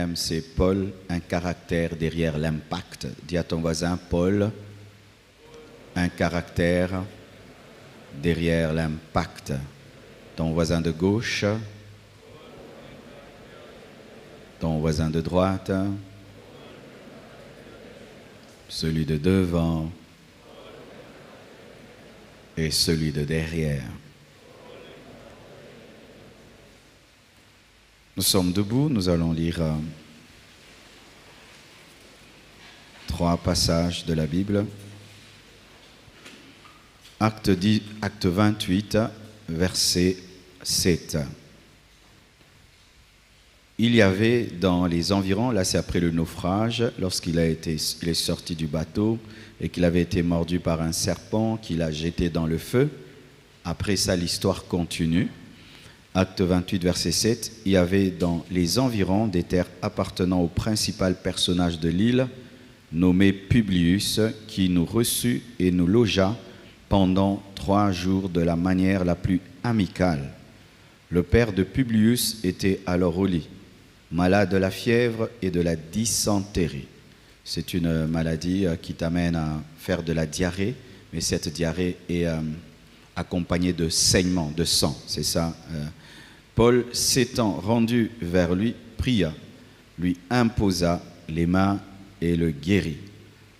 thème, c'est Paul, un caractère derrière l'impact. Dis à ton voisin, Paul, un caractère derrière l'impact. Ton voisin de gauche, ton voisin de droite, celui de devant et celui de derrière. Nous sommes debout, nous allons lire 3 passages de la Bible. Acte 28, verset 7. Il y avait dans les environs, là c'est après le naufrage, lorsqu'il est sorti du bateau et qu'il avait été mordu par un serpent qu'il a jeté dans le feu. Après ça, l'histoire continue. Acte 28, verset 7. Il y avait dans les environs des terres appartenant au principal personnage de l'île, nommé Publius, qui nous reçut et nous logea pendant 3 jours de la manière la plus amicale. Le père de Publius était alors au lit, malade de la fièvre et de la dysenterie. C'est une maladie qui t'amène à faire de la diarrhée, mais cette diarrhée est accompagnée de saignement, de sang, c'est ça. Paul, s'étant rendu vers lui, pria, lui imposa les mains et le guérit.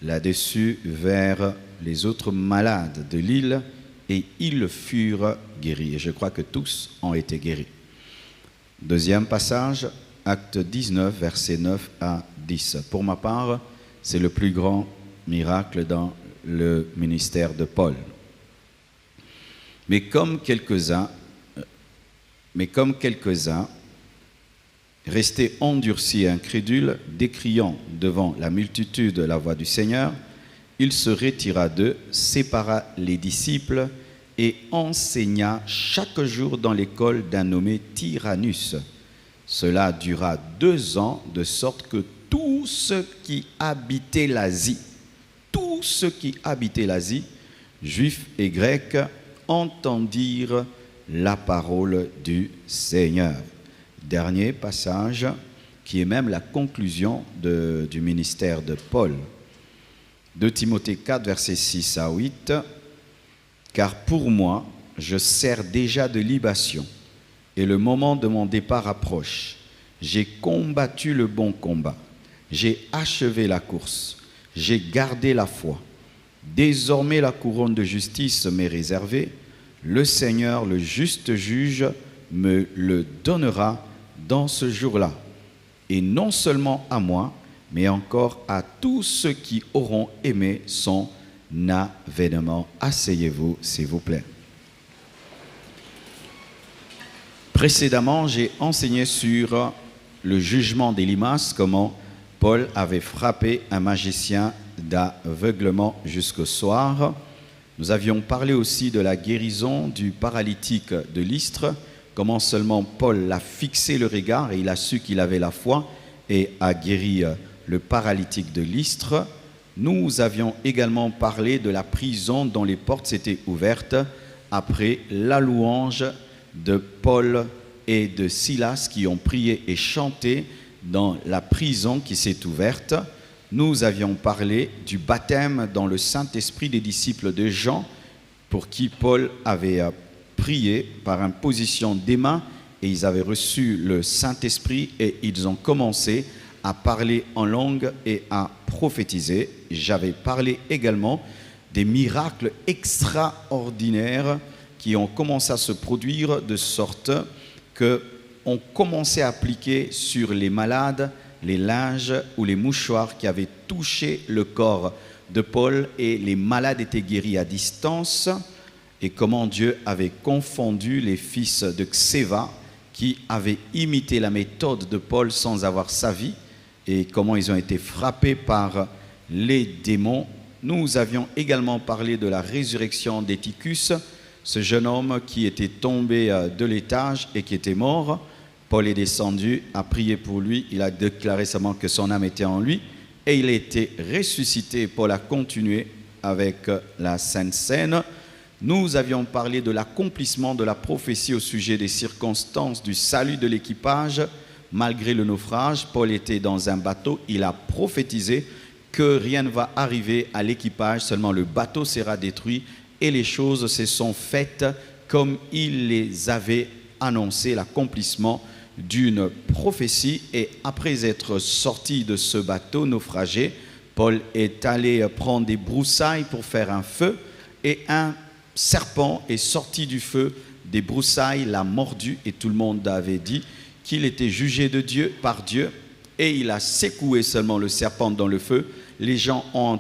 Là-dessus, vers les autres malades de l'île, et ils furent guéris. Et je crois que tous ont été guéris. Deuxième passage, Acte 19, versets 9 à 10. Pour ma part, c'est le plus grand miracle dans le ministère de Paul. Mais comme quelques-uns restés endurcis et incrédules, décriant devant la multitude la voix du Seigneur, il se retira d'eux, sépara les disciples et enseigna chaque jour dans l'école d'un nommé Tyrannus. Cela dura 2 ans, de sorte que tous ceux qui habitaient l'Asie, juifs et grecs, entendirent la parole du Seigneur. Dernier passage, qui est même la conclusion du ministère de Paul. 2 Timothée 4, versets 6 à 8. Car pour moi, je sers déjà de libation, et le moment de mon départ approche. J'ai combattu le bon combat, j'ai achevé la course, j'ai gardé la foi. Désormais la couronne de justice m'est réservée. Le Seigneur, le juste juge, me le donnera dans ce jour-là. Et non seulement à moi, mais encore à tous ceux qui auront aimé son avènement. Asseyez-vous, s'il vous plaît. Précédemment, j'ai enseigné sur le jugement d'Élymas, comment Paul avait frappé un magicien d'aveuglement jusqu'au soir. Nous avions parlé aussi de la guérison du paralytique de Lystre, comment seulement Paul l'a fixé le regard et il a su qu'il avait la foi et a guéri le paralytique de Lystre. Nous avions également parlé de la prison dont les portes s'étaient ouvertes après la louange de Paul et de Silas qui ont prié et chanté dans la prison qui s'est ouverte. Nous avions parlé du baptême dans le Saint-Esprit des disciples de Jean pour qui Paul avait prié par imposition des mains et ils avaient reçu le Saint-Esprit et ils ont commencé à parler en langue et à prophétiser. J'avais parlé également des miracles extraordinaires qui ont commencé à se produire de sorte qu'on commençait à appliquer sur les malades les linges ou les mouchoirs qui avaient touché le corps de Paul et les malades étaient guéris à distance et comment Dieu avait confondu les fils de Xéva qui avaient imité la méthode de Paul sans avoir sa vie et comment ils ont été frappés par les démons. Nous avions également parlé de la résurrection d'Éticus, ce jeune homme qui était tombé de l'étage et qui était mort. Paul est descendu, a prié pour lui, il a déclaré seulement que son âme était en lui et il a été ressuscité. Paul a continué avec la Sainte Seine. Nous avions parlé de l'accomplissement de la prophétie au sujet des circonstances du salut de l'équipage malgré le naufrage. Paul était dans un bateau, il a prophétisé que rien ne va arriver à l'équipage, seulement le bateau sera détruit et les choses se sont faites comme il les avait annoncées, l'accomplissement d'une prophétie. Et après être sorti de ce bateau naufragé, Paul est allé prendre des broussailles pour faire un feu et un serpent est sorti du feu, des broussailles l'a mordu et tout le monde avait dit qu'il était jugé de Dieu, par Dieu, et il a secoué seulement le serpent dans le feu. Les gens ont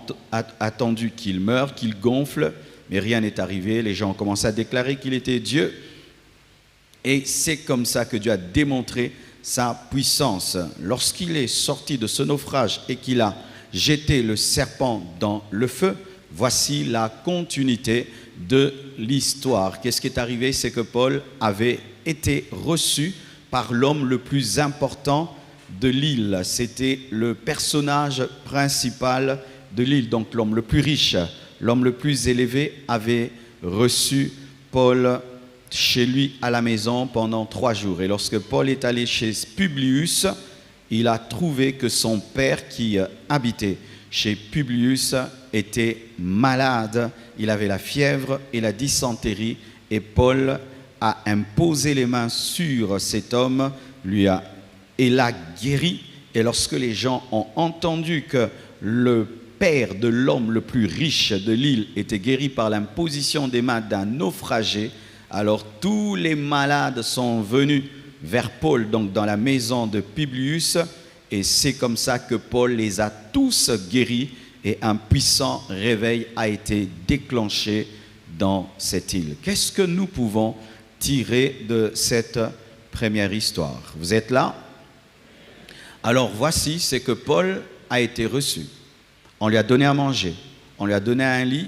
attendu qu'il meure, qu'il gonfle, mais rien n'est arrivé. Les gens ont commencé à déclarer qu'il était Dieu. Et c'est comme ça que Dieu a démontré sa puissance. Lorsqu'il est sorti de ce naufrage et qu'il a jeté le serpent dans le feu, voici la continuité de l'histoire. Qu'est-ce qui est arrivé? C'est que Paul avait été reçu par l'homme le plus important de l'île. C'était le personnage principal de l'île, donc l'homme le plus riche, l'homme le plus élevé avait reçu Paul chez lui à la maison pendant 3 jours. Et lorsque Paul est allé chez Publius, il a trouvé que son père qui habitait chez Publius était malade. Il avait la fièvre et la dysenterie et Paul a imposé les mains sur cet homme, et l'a guéri. Et lorsque les gens ont entendu que le père de l'homme le plus riche de l'île était guéri par l'imposition des mains d'un naufragé, alors tous les malades sont venus vers Paul, donc dans la maison de Publius, et c'est comme ça que Paul les a tous guéris et un puissant réveil a été déclenché dans cette île. Qu'est-ce que nous pouvons tirer de cette première histoire? Vous êtes là? Alors voici, c'est que Paul a été reçu. On lui a donné à manger, on lui a donné un lit.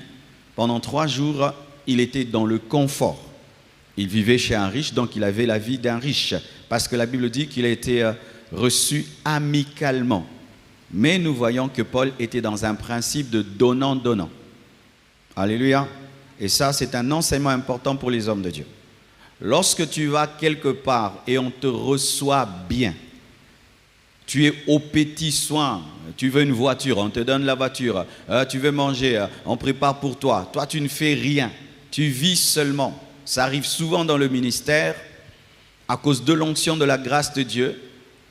Pendant 3 jours, il était dans le confort. Il vivait chez un riche, donc il avait la vie d'un riche. Parce que la Bible dit qu'il a été reçu amicalement. Mais nous voyons que Paul était dans un principe de donnant-donnant. Alléluia. Et ça, c'est un enseignement important pour les hommes de Dieu. Lorsque tu vas quelque part et on te reçoit bien, tu es au petit soin, tu veux une voiture, on te donne la voiture, tu veux manger, on prépare pour toi. Toi, tu ne fais rien, tu vis seulement. Ça arrive souvent dans le ministère, à cause de l'onction de la grâce de Dieu.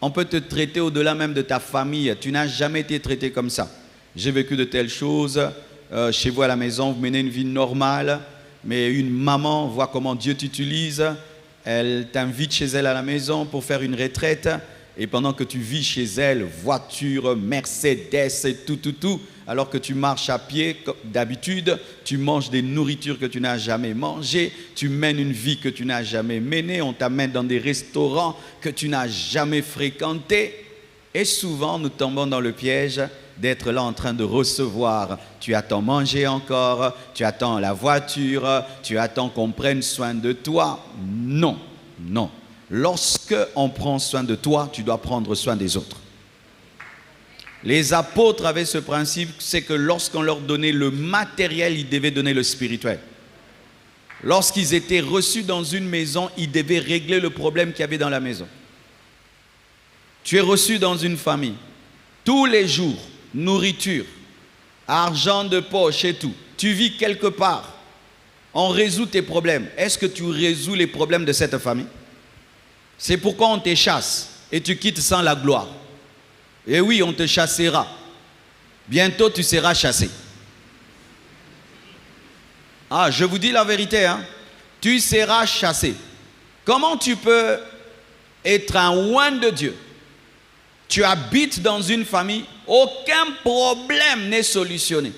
On peut te traiter au-delà même de ta famille. Tu n'as jamais été traité comme ça. J'ai vécu de telles choses. Chez vous à la maison, vous menez une vie normale. Mais une maman voit comment Dieu t'utilise. Elle t'invite chez elle à la maison pour faire une retraite. Et pendant que tu vis chez elle, voiture, Mercedes et tout, alors que tu marches à pied d'habitude, tu manges des nourritures que tu n'as jamais mangées, tu mènes une vie que tu n'as jamais menée, on t'amène dans des restaurants que tu n'as jamais fréquentés. Et souvent, nous tombons dans le piège d'être là en train de recevoir. Tu attends manger encore, tu attends la voiture, tu attends qu'on prenne soin de toi. Non, non. Lorsque on prend soin de toi, tu dois prendre soin des autres. Les apôtres avaient ce principe, c'est que lorsqu'on leur donnait le matériel, ils devaient donner le spirituel. Lorsqu'ils étaient reçus dans une maison, ils devaient régler le problème qu'il y avait dans la maison. Tu es reçu dans une famille, tous les jours, nourriture, argent de poche et tout. Tu vis quelque part, on résout tes problèmes. Est-ce que tu résous les problèmes de cette famille? C'est pourquoi on te chasse et tu quittes sans la gloire. Et oui, on te chassera. Bientôt, tu seras chassé. Ah, je vous dis la vérité, hein? Tu seras chassé. Comment tu peux être un oint de Dieu? Tu habites dans une famille, aucun problème n'est solutionné.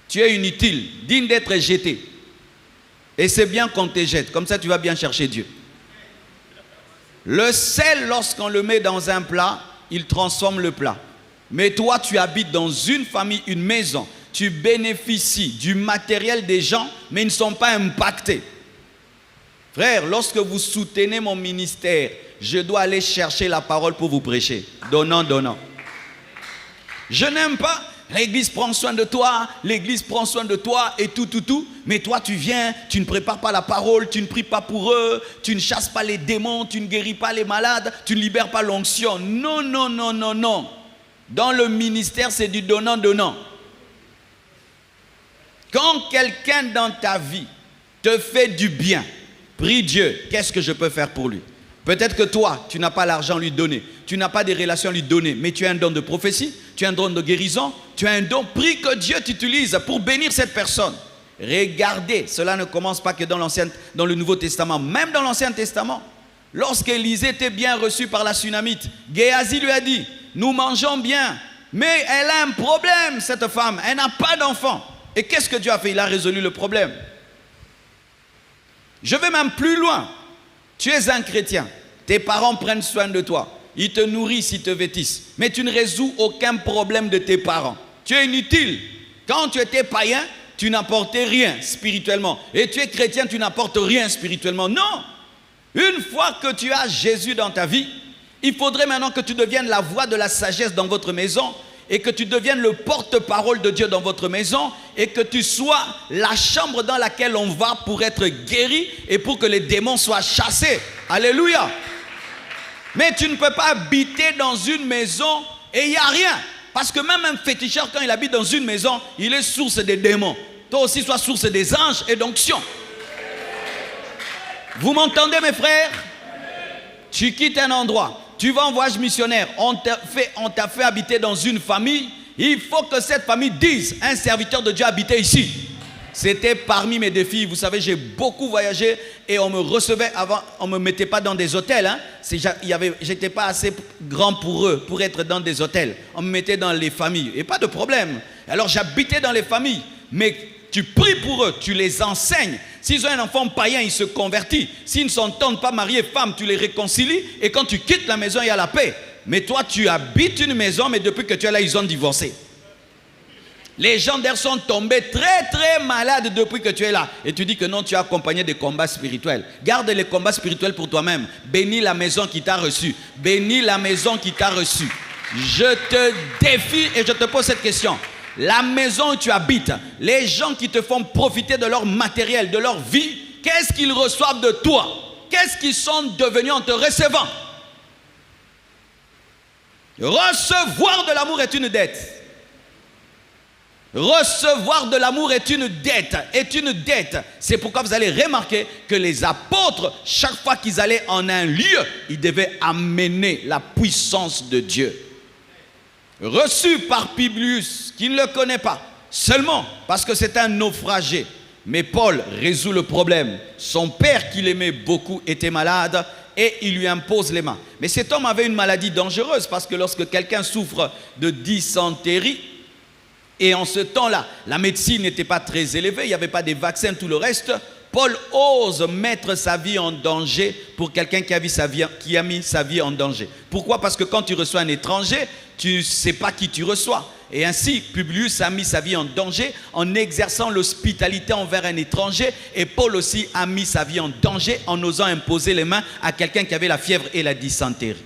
Tu es inutile, digne d'être jeté. Et c'est bien qu'on te jette, comme ça tu vas bien chercher Dieu. Le sel, lorsqu'on le met dans un plat, il transforme le plat. Mais toi, tu habites dans une famille, une maison. Tu bénéficies du matériel des gens, mais ils ne sont pas impactés. Frère, lorsque vous soutenez mon ministère, je dois aller chercher la parole pour vous prêcher. Donnant, donnant. Je n'aime pas L'église prend soin de toi, l'église prend soin de toi et tout. Mais toi, tu viens, tu ne prépares pas la parole, tu ne pries pas pour eux, tu ne chasses pas les démons, tu ne guéris pas les malades, tu ne libères pas l'onction. Non. Dans le ministère, c'est du donnant-donnant. Quand quelqu'un dans ta vie te fait du bien, prie Dieu, qu'est-ce que je peux faire pour lui? Peut-être que toi, tu n'as pas l'argent à lui donner, tu n'as pas des relations à lui donner, mais tu as un don de prophétie, tu as un don de guérison, tu as un don, prie que Dieu t'utilise pour bénir cette personne. Regardez, cela ne commence pas que dans le Nouveau Testament, même dans l'Ancien Testament. Lorsqu'Élisée était bien reçu par la Sunamite, Géasi lui a dit, nous mangeons bien, mais elle a un problème, cette femme, elle n'a pas d'enfant. Et qu'est-ce que Dieu a fait? Il a résolu le problème. Je vais même plus loin. Tu es un chrétien, tes parents prennent soin de toi, ils te nourrissent, ils te vêtissent, mais tu ne résous aucun problème de tes parents. Tu es inutile. Quand tu étais païen, tu n'apportais rien spirituellement. Et tu es chrétien, tu n'apportes rien spirituellement. Non. Une fois que tu as Jésus dans ta vie, il faudrait maintenant que tu deviennes la voix de la sagesse dans votre maison et que tu deviennes le porte-parole de Dieu dans votre maison et que tu sois la chambre dans laquelle on va pour être guéri et pour que les démons soient chassés. Alléluia. Mais tu ne peux pas habiter dans une maison et il n'y a rien. Parce que même un féticheur, quand il habite dans une maison, il est source des démons. Toi aussi, sois source des anges et d'onction. Vous m'entendez, mes frères? Tu quittes un endroit. Tu vas en voyage missionnaire, on t'a fait habiter dans une famille, il faut que cette famille dise, un serviteur de Dieu habitait ici. C'était parmi mes défis, vous savez, j'ai beaucoup voyagé et on me recevait avant, on ne me mettait pas dans des hôtels. Hein. J'étais pas assez grand pour eux, pour être dans des hôtels. On me mettait dans les familles et pas de problème. Alors j'habitais dans les familles, mais tu pries pour eux, tu les enseignes. S'ils ont un enfant païen, il se convertit. S'ils ne s'entendent pas mari et femme, tu les réconcilies. Et quand tu quittes la maison, il y a la paix. Mais toi, tu habites une maison, mais depuis que tu es là, ils ont divorcé. Les gens d'ailleurs sont tombés très malades depuis que tu es là. Et tu dis que non, tu as accompagné des combats spirituels. Garde les combats spirituels pour toi-même. Bénis la maison qui t'a reçu. Bénis la maison qui t'a reçu. Je te défie et je te pose cette question. La maison où tu habites, les gens qui te font profiter de leur matériel, de leur vie, qu'est-ce qu'ils reçoivent de toi? Qu'est-ce qu'ils sont devenus en te recevant? Recevoir de l'amour est une dette. Recevoir de l'amour est une dette. C'est pourquoi vous allez remarquer que les apôtres, chaque fois qu'ils allaient en un lieu, ils devaient amener la puissance de Dieu. Reçu par Publius, qui ne le connaît pas, seulement parce que c'est un naufragé. Mais Paul résout le problème. Son père, qu'il aimait beaucoup, était malade et il lui impose les mains. Mais cet homme avait une maladie dangereuse parce que lorsque quelqu'un souffre de dysenterie, et en ce temps-là, la médecine n'était pas très élevée, il n'y avait pas des vaccins, tout le reste, Paul ose mettre sa vie en danger pour quelqu'un qui a mis sa vie en danger. Pourquoi? Parce que quand tu reçois un étranger, tu ne sais pas qui tu reçois. Et ainsi, Publius a mis sa vie en danger en exerçant l'hospitalité envers un étranger. Et Paul aussi a mis sa vie en danger en osant imposer les mains à quelqu'un qui avait la fièvre et la dysenterie.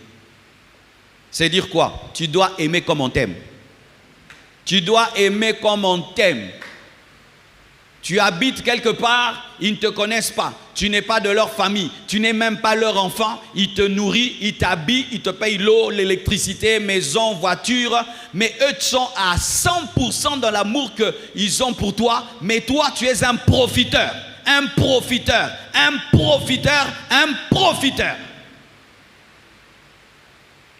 C'est dire quoi? Tu dois aimer comme on t'aime. Tu dois aimer comme on t'aime. Tu habites quelque part, ils ne te connaissent pas. Tu n'es pas de leur famille. Tu n'es même pas leur enfant. Ils te nourrissent, ils t'habillent, ils te payent l'eau, l'électricité, maison, voiture. Mais eux sont à 100% dans l'amour qu'ils ont pour toi. Mais toi, tu es un profiteur. Un profiteur. Un profiteur. Un profiteur.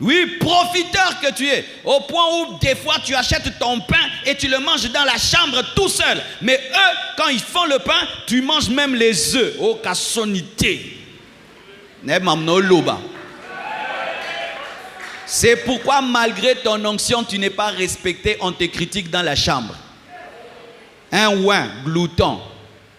Oui, profiteur que tu es, au point où des fois tu achètes ton pain et tu le manges dans la chambre tout seul. Mais eux, quand ils font le pain, tu manges même les œufs. Oh, cassonité. C'est pourquoi malgré ton onction, tu n'es pas respecté, on te critique dans la chambre. Un ouin glouton,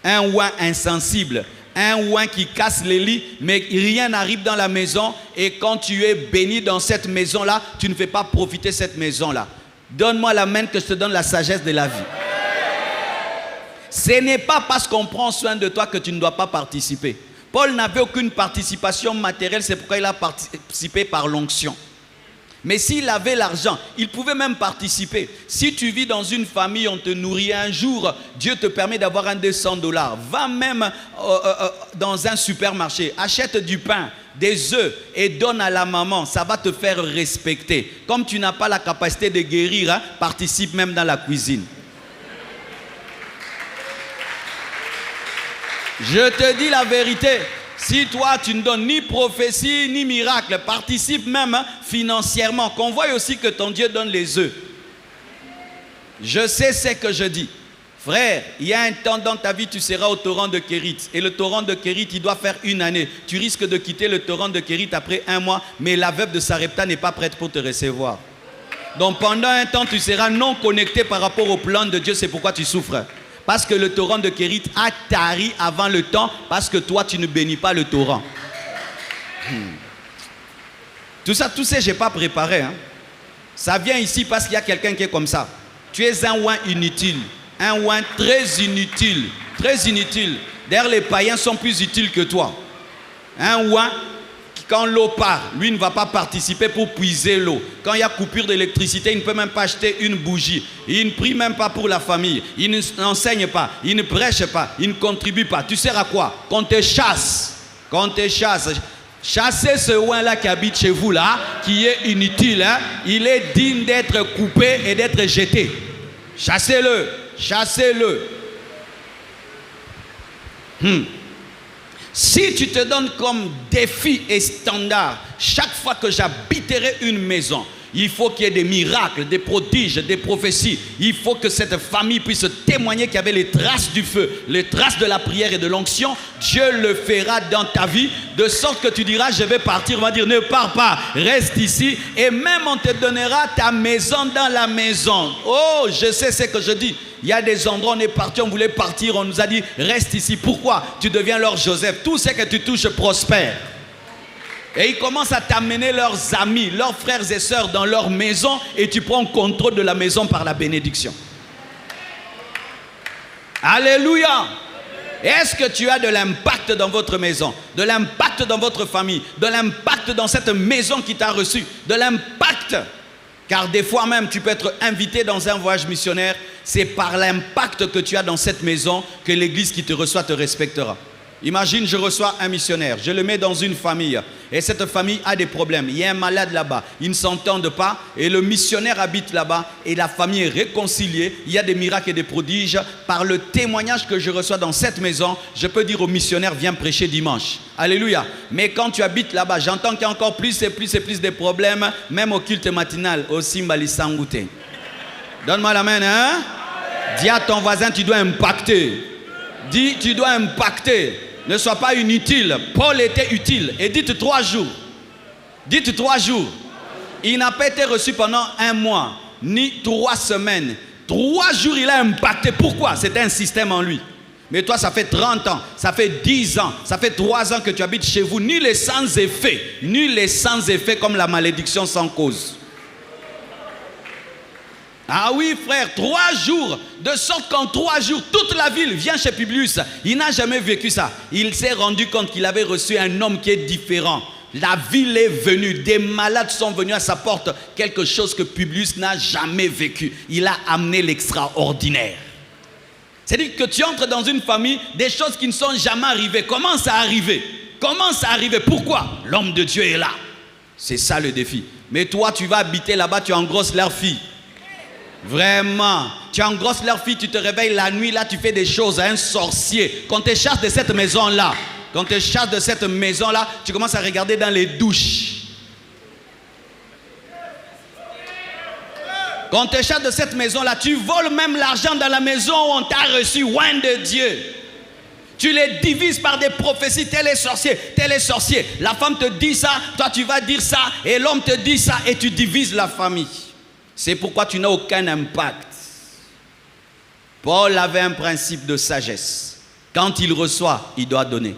un ouin insensible, un ouin qui casse les lits, mais rien n'arrive dans la maison. Et quand tu es béni dans cette maison-là, tu ne fais pas profiter cette maison-là. Donne-moi la main que je te donne la sagesse de la vie. Ce n'est pas parce qu'on prend soin de toi que tu ne dois pas participer. Paul n'avait aucune participation matérielle, c'est pourquoi il a participé par l'onction. Mais s'il avait l'argent, il pouvait même participer. Si tu vis dans une famille, on te nourrit un jour, Dieu te permet d'avoir un $200. Va même dans un supermarché, achète du pain, des œufs et donne à la maman. Ça va te faire respecter. Comme tu n'as pas la capacité de guérir, hein, participe même dans la cuisine. Je te dis la vérité. Si toi, tu ne donnes ni prophétie, ni miracle, participe même financièrement, qu'on voie aussi que ton Dieu donne les œufs. Je sais ce que je dis. Frère, il y a un temps dans ta vie, tu seras au torrent de Kérit. Et le torrent de Kérit, il doit faire 1 année. Tu risques de quitter le torrent de Kérit après 1 mois, mais la veuve de Sarepta n'est pas prête pour te recevoir. Donc pendant un temps, tu seras non connecté par rapport au plan de Dieu. C'est pourquoi tu souffres. Parce que le torrent de Kérit a tari avant le temps, parce que toi, tu ne bénis pas le torrent. Tout ça, je n'ai pas préparé. Hein. Ça vient ici parce qu'il y a quelqu'un qui est comme ça. Tu es un ouin inutile. Un ouin très inutile. Très inutile. D'ailleurs, les païens sont plus utiles que toi. Un ouin, quand l'eau part, lui ne va pas participer pour puiser l'eau. Quand il y a coupure d'électricité, il ne peut même pas acheter une bougie. Il ne prie même pas pour la famille. Il n'enseigne pas. Il ne prêche pas. Il ne contribue pas. Tu sers à quoi? Qu'on te chasse. Qu'on te chasse. Chassez ce ouin-là qui habite chez vous, là, qui est inutile. Hein? Il est digne d'être coupé et d'être jeté. Chassez-le. Chassez-le. Si tu te donnes comme défi et standard, chaque fois que j'habiterai une maison, il faut qu'il y ait des miracles, des prodiges, des prophéties. Il faut que cette famille puisse témoigner qu'il y avait les traces du feu, les traces de la prière et de l'onction. Dieu le fera dans ta vie, de sorte que tu diras, je vais partir. On va dire, ne pars pas, reste ici. Et même on te donnera ta maison dans la maison. Oh, je sais ce que je dis. Il y a des endroits où on est parti, on voulait partir, on nous a dit, reste ici. Pourquoi? Tu deviens leur Joseph. Tout ce que tu touches prospère. Et ils commencent à t'amener leurs amis, leurs frères et sœurs dans leur maison et tu prends contrôle de la maison par la bénédiction. Alléluia! Est-ce que tu as de l'impact dans votre maison, de l'impact dans votre famille, de l'impact dans cette maison qui t'a reçu, de l'impact? Car des fois même, tu peux être invité dans un voyage missionnaire. C'est par l'impact que tu as dans cette maison que l'église qui te reçoit te respectera. Imagine, je reçois un missionnaire, je le mets dans une famille et cette famille a des problèmes. Il y a un malade là-bas, ils ne s'entendent pas et le missionnaire habite là-bas et la famille est réconciliée. Il y a des miracles et des prodiges. Par le témoignage que je reçois dans cette maison, je peux dire au missionnaire, viens prêcher dimanche. Alléluia. Mais quand tu habites là-bas, j'entends qu'il y a encore plus et plus et plus de problèmes, même au culte matinal, au Simbali Sangoute. Donne-moi la main, hein? Dis à ton voisin, tu dois impacter. Dis, tu dois impacter. Ne sois pas inutile. Paul était utile. Et dites 3 jours. Dites 3 jours. Il n'a pas été reçu pendant 1 mois, ni 3 semaines. 3 jours, il a impacté. Pourquoi? C'était un système en lui. Mais toi, ça fait 30 ans, ça fait 10 ans, ça fait 3 ans que tu habites chez vous. Nul est sans effet. Nul est sans effet comme la malédiction sans cause. Ah oui frère, 3 jours, de sorte qu'en 3 jours, toute la ville vient chez Publius. Il n'a jamais vécu ça. Il s'est rendu compte qu'il avait reçu un homme qui est différent. La ville est venue, des malades sont venus à sa porte. Quelque chose que Publius n'a jamais vécu. Il a amené l'extraordinaire. C'est-à-dire que tu entres dans une famille, des choses qui ne sont jamais arrivées. Comment ça arriver? Comment ça arriver? Pourquoi? L'homme de Dieu est là. C'est ça le défi. Mais toi, tu vas habiter là-bas, tu engrosses leur fille. Vraiment, tu engrosses leur fille, tu te réveilles la nuit, là tu fais des choses à un sorcier. Quand tu chasse de cette maison-là, tu commences à regarder dans les douches. Quand tu chasse de cette maison-là, tu voles même l'argent dans la maison où on t'a reçu, loin de Dieu. Tu les divises par des prophéties, tel est sorcier, tel est sorcier. La femme te dit ça, toi tu vas dire ça, et l'homme te dit ça, et tu divises la famille. C'est pourquoi tu n'as aucun impact. Paul avait un principe de sagesse. Quand il reçoit, il doit donner.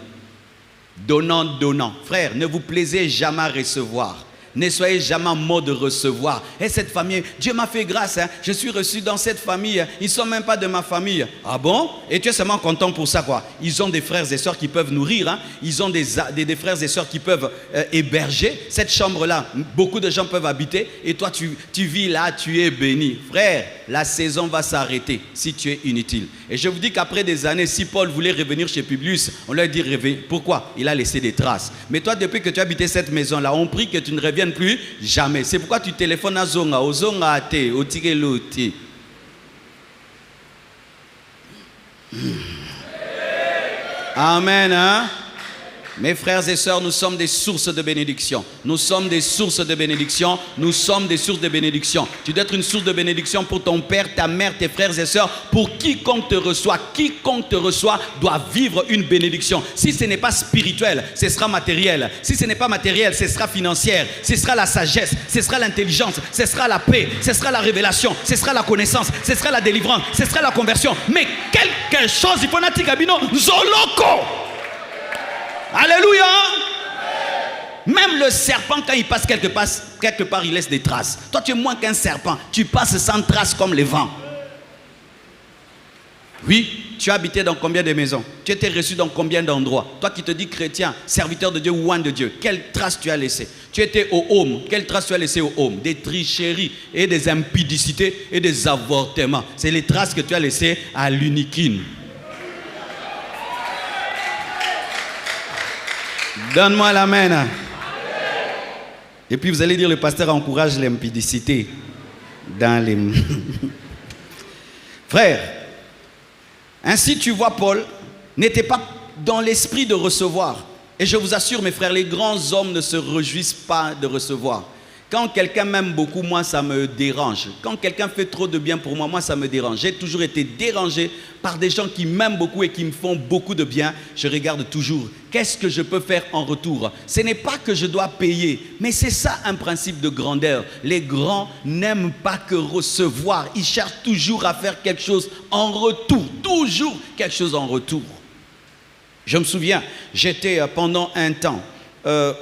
Donnant, donnant. Frère, ne vous plaisez jamais à recevoir. Ne soyez jamais en mode recevoir. Et cette famille, Dieu m'a fait grâce, hein. Je suis reçu dans cette famille. Ils ne sont même pas de ma famille. Ah bon? Et tu es seulement content pour ça, quoi. Ils ont des frères et sœurs qui peuvent nourrir, hein. Ils ont des frères et sœurs qui peuvent héberger. Cette chambre-là, beaucoup de gens peuvent habiter. Et toi, tu vis là, tu es béni. Frère, la saison va s'arrêter si tu es inutile. Et je vous dis qu'après des années, si Paul voulait revenir chez Publius, on lui a dit revenir. Pourquoi? Il a laissé des traces. Mais toi, depuis que tu as habité cette maison-là, on prie que tu ne reviennes plus jamais. C'est pourquoi tu téléphones à Zonga, au Zonga Ate, au Tigeloti. Amen, hein? Mes frères et sœurs, nous sommes des sources de bénédiction. Nous sommes des sources de bénédiction. Nous sommes des sources de bénédiction. Tu dois être une source de bénédiction pour ton père, ta mère, tes frères et sœurs, pour quiconque te reçoit. Quiconque te reçoit doit vivre une bénédiction. Si ce n'est pas spirituel, ce sera matériel. Si ce n'est pas matériel, ce sera financière. Ce sera la sagesse, ce sera l'intelligence, ce sera la paix, ce sera la révélation, ce sera la connaissance, ce sera la délivrance, ce sera la conversion. Mais quelque chose, il faut n'attendre Gabino, Zoloko. Alléluia. Même le serpent, quand il passe quelque part, il laisse des traces. Toi, tu es moins qu'un serpent. Tu passes sans traces comme les vents. Oui, tu as habité dans combien de maisons? Tu étais reçu dans combien d'endroits? Toi qui te dis chrétien, serviteur de Dieu ou un de Dieu, quelle trace tu as laissé? Tu étais au home, quelle trace tu as laissé au home? Des tricheries et des impudicités et des avortements. C'est les traces que tu as laissées à l'uniquine. Donne-moi l'amen. Et puis vous allez dire, le pasteur encourage l'impudicité dans les... Frère, ainsi tu vois, Paul n'était pas dans l'esprit de recevoir. Et je vous assure, mes frères, les grands hommes ne se réjouissent pas de recevoir. Quand quelqu'un m'aime beaucoup, moi, ça me dérange. Quand quelqu'un fait trop de bien pour moi, moi, ça me dérange. J'ai toujours été dérangé par des gens qui m'aiment beaucoup et qui me font beaucoup de bien. Je regarde toujours, qu'est-ce que je peux faire en retour? Ce n'est pas que je dois payer, mais c'est ça un principe de grandeur. Les grands n'aiment pas que recevoir. Ils cherchent toujours à faire quelque chose en retour. Toujours quelque chose en retour. Je me souviens, j'étais pendant un temps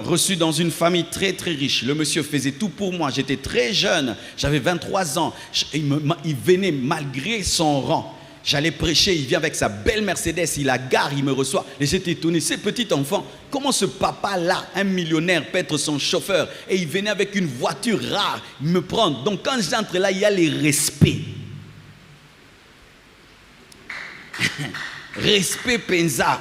reçu dans une famille très très riche. Le monsieur faisait tout pour moi. J'étais très jeune, j'avais 23 ans. Il venait malgré son rang. J'allais prêcher, il vient avec sa belle Mercedes, il la gare, il me reçoit. Et j'étais étonné, ce petit enfant, comment ce papa-là, un millionnaire, peut être son chauffeur? Et il venait avec une voiture rare, il me prend. Donc quand j'entre là, il y a les respects. Respect Penza.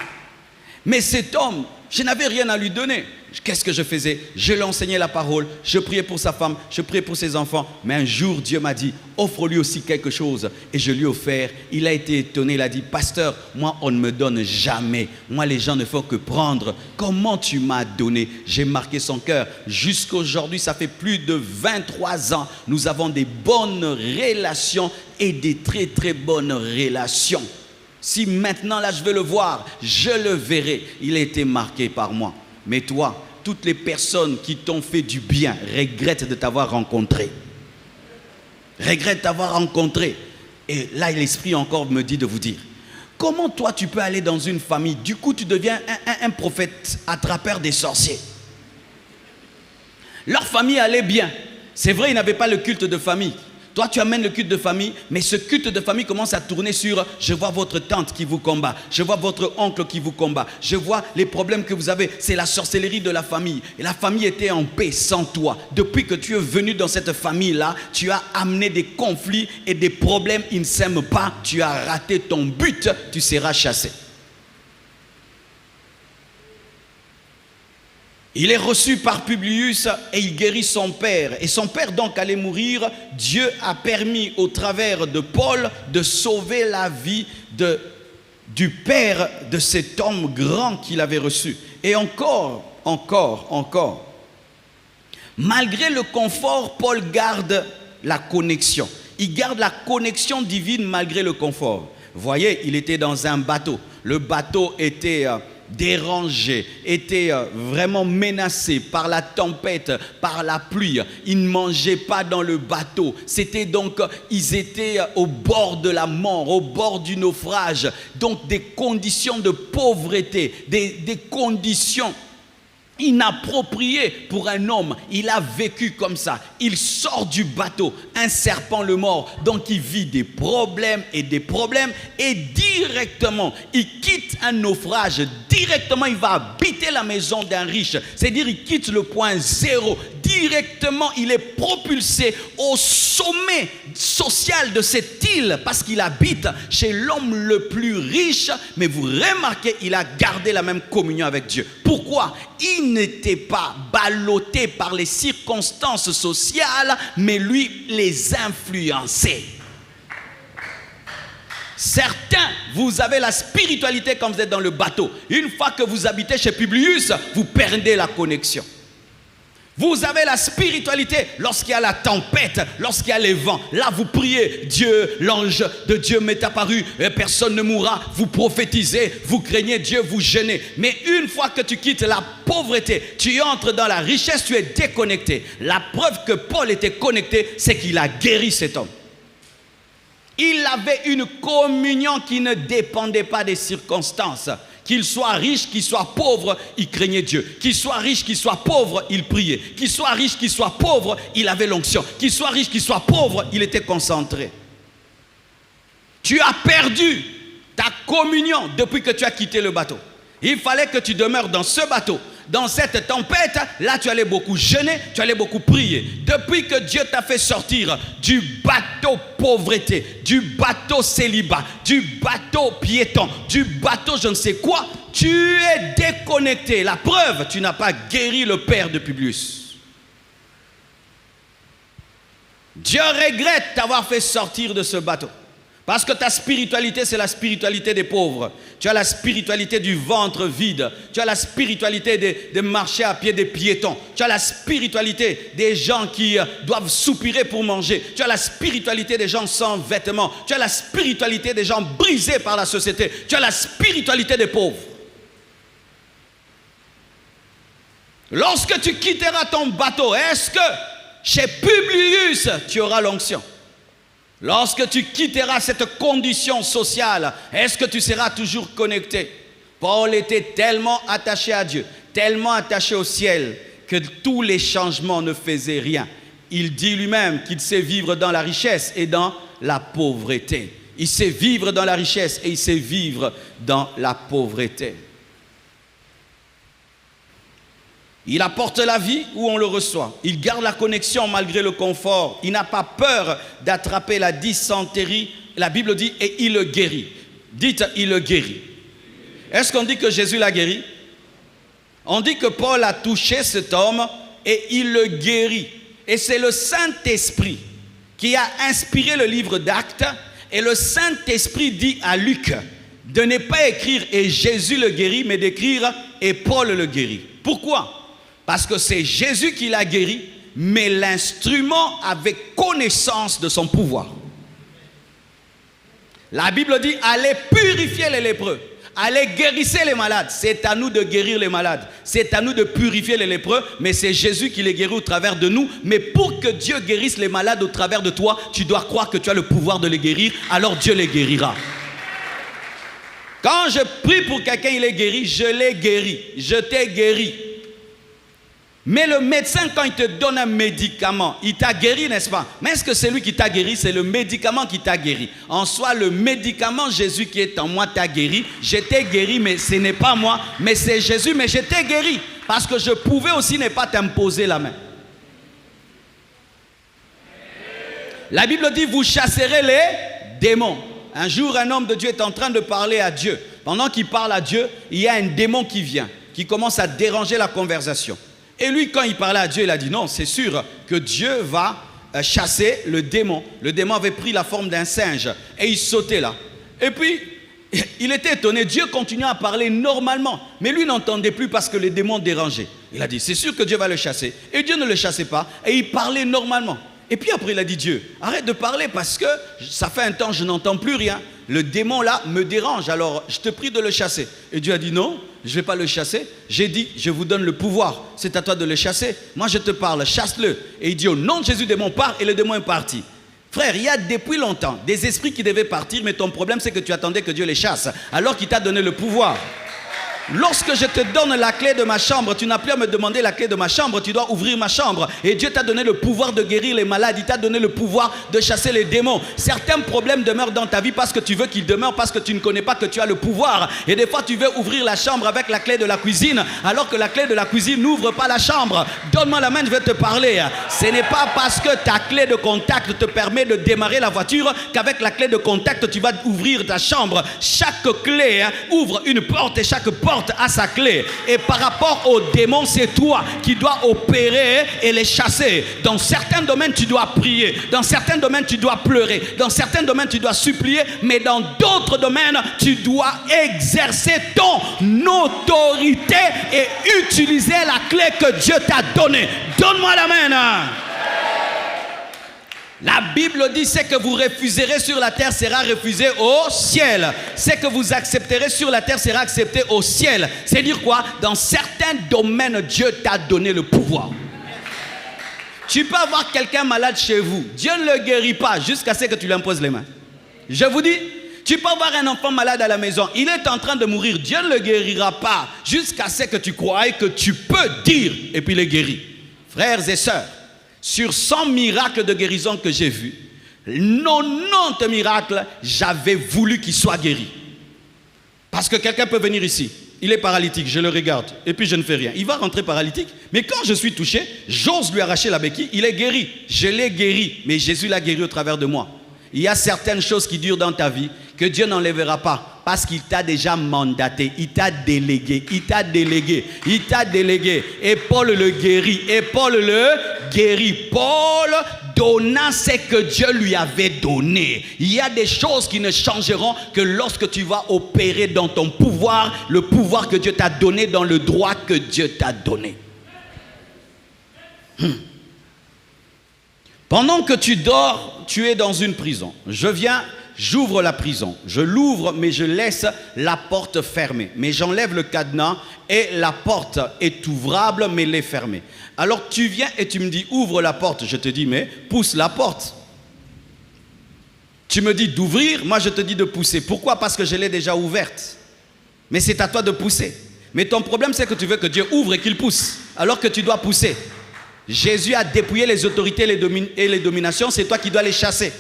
Mais cet homme, je n'avais rien à lui donner. Qu'est-ce que je faisais? Je lui enseignais la parole, je priais pour sa femme, je priais pour ses enfants. Mais un jour, Dieu m'a dit, offre-lui aussi quelque chose. Et je lui ai offert. Il a été étonné, il a dit, pasteur, moi, on ne me donne jamais. Moi, les gens ne font que prendre. Comment tu m'as donné? J'ai marqué son cœur. Jusqu'à aujourd'hui, ça fait plus de 23 ans. Nous avons des bonnes relations et des très, très bonnes relations. Si maintenant, là, je veux le voir, je le verrai. Il a été marqué par moi. Mais toi, toutes les personnes qui t'ont fait du bien regrettent de t'avoir rencontré. Regrettent t'avoir rencontré. Et là, l'Esprit encore me dit de vous dire, comment toi, tu peux aller dans une famille, du coup, tu deviens un prophète attrapeur des sorciers. Leur famille allait bien. C'est vrai, ils n'avaient pas le culte de famille. Toi, tu amènes le culte de famille, mais ce culte de famille commence à tourner sur « je vois votre tante qui vous combat, je vois votre oncle qui vous combat, je vois les problèmes que vous avez, c'est la sorcellerie de la famille. » Et la famille était en paix sans toi. Depuis que tu es venu dans cette famille-là, tu as amené des conflits et des problèmes, ils ne s'aiment pas, tu as raté ton but, tu seras chassé. Il est reçu par Publius et il guérit son père. Et son père donc allait mourir. Dieu a permis au travers de Paul de sauver la vie du père de cet homme grand qu'il avait reçu. Et encore. Malgré le confort, Paul garde la connexion. Il garde la connexion divine malgré le confort. Vous voyez, il était dans un bateau. Le bateau était... dérangé, était vraiment menacé par la tempête, par la pluie. Ils ne mangeaient pas dans le bateau. C'était donc, ils étaient au bord de la mort, au bord du naufrage. Donc des conditions de pauvreté, des conditions inapproprié pour un homme. Il a vécu comme ça. Il sort du bateau, un serpent le mord. Donc il vit des problèmes et directement, il quitte un naufrage. Directement, il va habiter la maison d'un riche. C'est-à-dire, il quitte le point zéro. Directement, il est propulsé au sommet social de cette île parce qu'il habite chez l'homme le plus riche. Mais vous remarquez, il a gardé la même communion avec Dieu. Pourquoi? Il n'était pas ballotté par les circonstances sociales, mais lui les influençait. Certains, vous avez la spiritualité quand vous êtes dans le bateau. Une fois que vous habitez chez Publius, vous perdez la connexion. Vous avez la spiritualité lorsqu'il y a la tempête, lorsqu'il y a les vents. Là, vous priez, Dieu, l'ange de Dieu m'est apparu, et personne ne mourra. Vous prophétisez, vous craignez Dieu, vous jeûnez. Mais une fois que tu quittes la pauvreté, tu entres dans la richesse, tu es déconnecté. La preuve que Paul était connecté, c'est qu'il a guéri cet homme. Il avait une communion qui ne dépendait pas des circonstances. Qu'il soit riche, qu'il soit pauvre, il craignait Dieu. Qu'il soit riche, qu'il soit pauvre, il priait. Qu'il soit riche, qu'il soit pauvre, il avait l'onction. Qu'il soit riche, qu'il soit pauvre, il était concentré. Tu as perdu ta communion depuis que tu as quitté le bateau. Il fallait que tu demeures dans ce bateau. Dans cette tempête, là tu allais beaucoup jeûner, tu allais beaucoup prier. Depuis que Dieu t'a fait sortir du bateau pauvreté, du bateau célibat, du bateau piéton, du bateau je ne sais quoi, tu es déconnecté. La preuve, tu n'as pas guéri le père de Publius. Dieu regrette t'avoir fait sortir de ce bateau. Parce que ta spiritualité, c'est la spiritualité des pauvres. Tu as la spiritualité du ventre vide. Tu as la spiritualité de marcher à pied des piétons. Tu as la spiritualité des gens qui doivent soupirer pour manger. Tu as la spiritualité des gens sans vêtements. Tu as la spiritualité des gens brisés par la société. Tu as la spiritualité des pauvres. Lorsque tu quitteras ton bateau, est-ce que chez Publius, tu auras l'onction? Lorsque tu quitteras cette condition sociale, est-ce que tu seras toujours connecté? Paul était tellement attaché à Dieu, tellement attaché au ciel, que tous les changements ne faisaient rien. Il dit lui-même qu'il sait vivre dans la richesse et dans la pauvreté. Il sait vivre dans la richesse et il sait vivre dans la pauvreté. Il apporte la vie où on le reçoit. Il garde la connexion malgré le confort. Il n'a pas peur d'attraper la dysenterie. La Bible dit, et il le guérit. Dites, il le guérit. Est-ce qu'on dit que Jésus l'a guéri? On dit que Paul a touché cet homme et il le guérit. Et c'est le Saint-Esprit qui a inspiré le livre d'Actes. Et le Saint-Esprit dit à Luc de ne pas écrire « et Jésus le guérit », mais d'écrire « et Paul le guérit ». Pourquoi? Parce que c'est Jésus qui l'a guéri, mais l'instrument avait connaissance de son pouvoir. La Bible dit, allez purifier les lépreux, allez guérissez les malades. C'est à nous de guérir les malades, c'est à nous de purifier les lépreux, mais c'est Jésus qui les guérit au travers de nous. Mais pour que Dieu guérisse les malades au travers de toi, tu dois croire que tu as le pouvoir de les guérir, alors Dieu les guérira. Quand je prie pour quelqu'un, il est guéri, je l'ai guéri, je t'ai guéri. Mais le médecin, quand il te donne un médicament, il t'a guéri, n'est-ce pas? Mais est-ce que c'est lui qui t'a guéri? C'est le médicament qui t'a guéri. En soi, le médicament, Jésus qui est en moi t'a guéri. Je t'ai guéri, mais ce n'est pas moi, mais c'est Jésus, mais je t'ai guéri. Parce que je pouvais aussi ne pas t'imposer la main. La Bible dit, vous chasserez les démons. Un jour, un homme de Dieu est en train de parler à Dieu. Pendant qu'il parle à Dieu, il y a un démon qui vient, qui commence à déranger la conversation. Et lui, quand il parlait à Dieu, il a dit non, c'est sûr que Dieu va chasser le démon. Le démon avait pris la forme d'un singe et il sautait là. Et puis, il était étonné. Dieu continuait à parler normalement. Mais lui n'entendait plus parce que le démon dérangeait. Il a dit, c'est sûr que Dieu va le chasser. Et Dieu ne le chassait pas et il parlait normalement. Et puis après, il a dit, Dieu, arrête de parler parce que ça fait un temps que je n'entends plus rien. Le démon là me dérange, alors je te prie de le chasser. Et Dieu a dit, non, je ne vais pas le chasser. J'ai dit, je vous donne le pouvoir, c'est à toi de le chasser. Moi je te parle, chasse-le. Et il dit, au nom de Jésus, le démon part et le démon est parti. Frère, il y a depuis longtemps des esprits qui devaient partir, mais ton problème c'est que tu attendais que Dieu les chasse, alors qu'il t'a donné le pouvoir. Lorsque je te donne la clé de ma chambre, tu n'as plus à me demander la clé de ma chambre, tu dois ouvrir ma chambre. Et Dieu t'a donné le pouvoir de guérir les malades, il t'a donné le pouvoir de chasser les démons. Certains problèmes demeurent dans ta vie parce que tu veux qu'ils demeurent, parce que tu ne connais pas que tu as le pouvoir. Et des fois, tu veux ouvrir la chambre avec la clé de la cuisine, alors que la clé de la cuisine n'ouvre pas la chambre. Donne-moi la main, je vais te parler. Ce n'est pas parce que ta clé de contact te permet de démarrer la voiture qu'avec la clé de contact, tu vas ouvrir ta chambre. Chaque clé ouvre une porte et chaque porte à sa clé. Et par rapport aux démons, c'est toi qui dois opérer et les chasser. Dans certains domaines, tu dois prier. Dans certains domaines, tu dois pleurer. Dans certains domaines, tu dois supplier. Mais dans d'autres domaines, tu dois exercer ton autorité et utiliser la clé que Dieu t'a donnée. Donne-moi la main. La Bible dit, ce que vous refuserez sur la terre sera refusé au ciel. Ce que vous accepterez sur la terre sera accepté au ciel. C'est dire quoi? Dans certains domaines, Dieu t'a donné le pouvoir. Tu peux avoir quelqu'un malade chez vous. Dieu ne le guérit pas jusqu'à ce que tu lui imposes les mains. Je vous dis, tu peux avoir un enfant malade à la maison. Il est en train de mourir. Dieu ne le guérira pas jusqu'à ce que tu crois que tu peux dire et puis le guérir. Frères et sœurs, sur 100 miracles de guérison que j'ai vus, 90 miracles, j'avais voulu qu'il soit guéri. Parce que quelqu'un peut venir ici, il est paralytique, je le regarde, et puis je ne fais rien. Il va rentrer paralytique, mais quand je suis touché, j'ose lui arracher la béquille, il est guéri. Je l'ai guéri, mais Jésus l'a guéri au travers de moi. Il y a certaines choses qui durent dans ta vie que Dieu n'enlèvera pas parce qu'il t'a déjà mandaté, il t'a délégué, il t'a délégué, il t'a délégué. Et Paul le guérit, et Paul le guérit. Paul donna ce que Dieu lui avait donné. Il y a des choses qui ne changeront que lorsque tu vas opérer dans ton pouvoir, le pouvoir que Dieu t'a donné, dans le droit que Dieu t'a donné. Pendant que tu dors, tu es dans une prison. Je viens, j'ouvre la prison. Je l'ouvre, mais je laisse la porte fermée. Mais j'enlève le cadenas et la porte est ouvrable, mais elle est fermée. Alors tu viens et tu me dis, ouvre la porte. Je te dis, mais pousse la porte. Tu me dis d'ouvrir, moi je te dis de pousser. Pourquoi? Parce que je l'ai déjà ouverte. Mais c'est à toi de pousser. Mais ton problème, c'est que tu veux que Dieu ouvre et qu'il pousse, alors que tu dois pousser. Jésus a dépouillé les autorités et les dominations, c'est toi qui dois les chasser.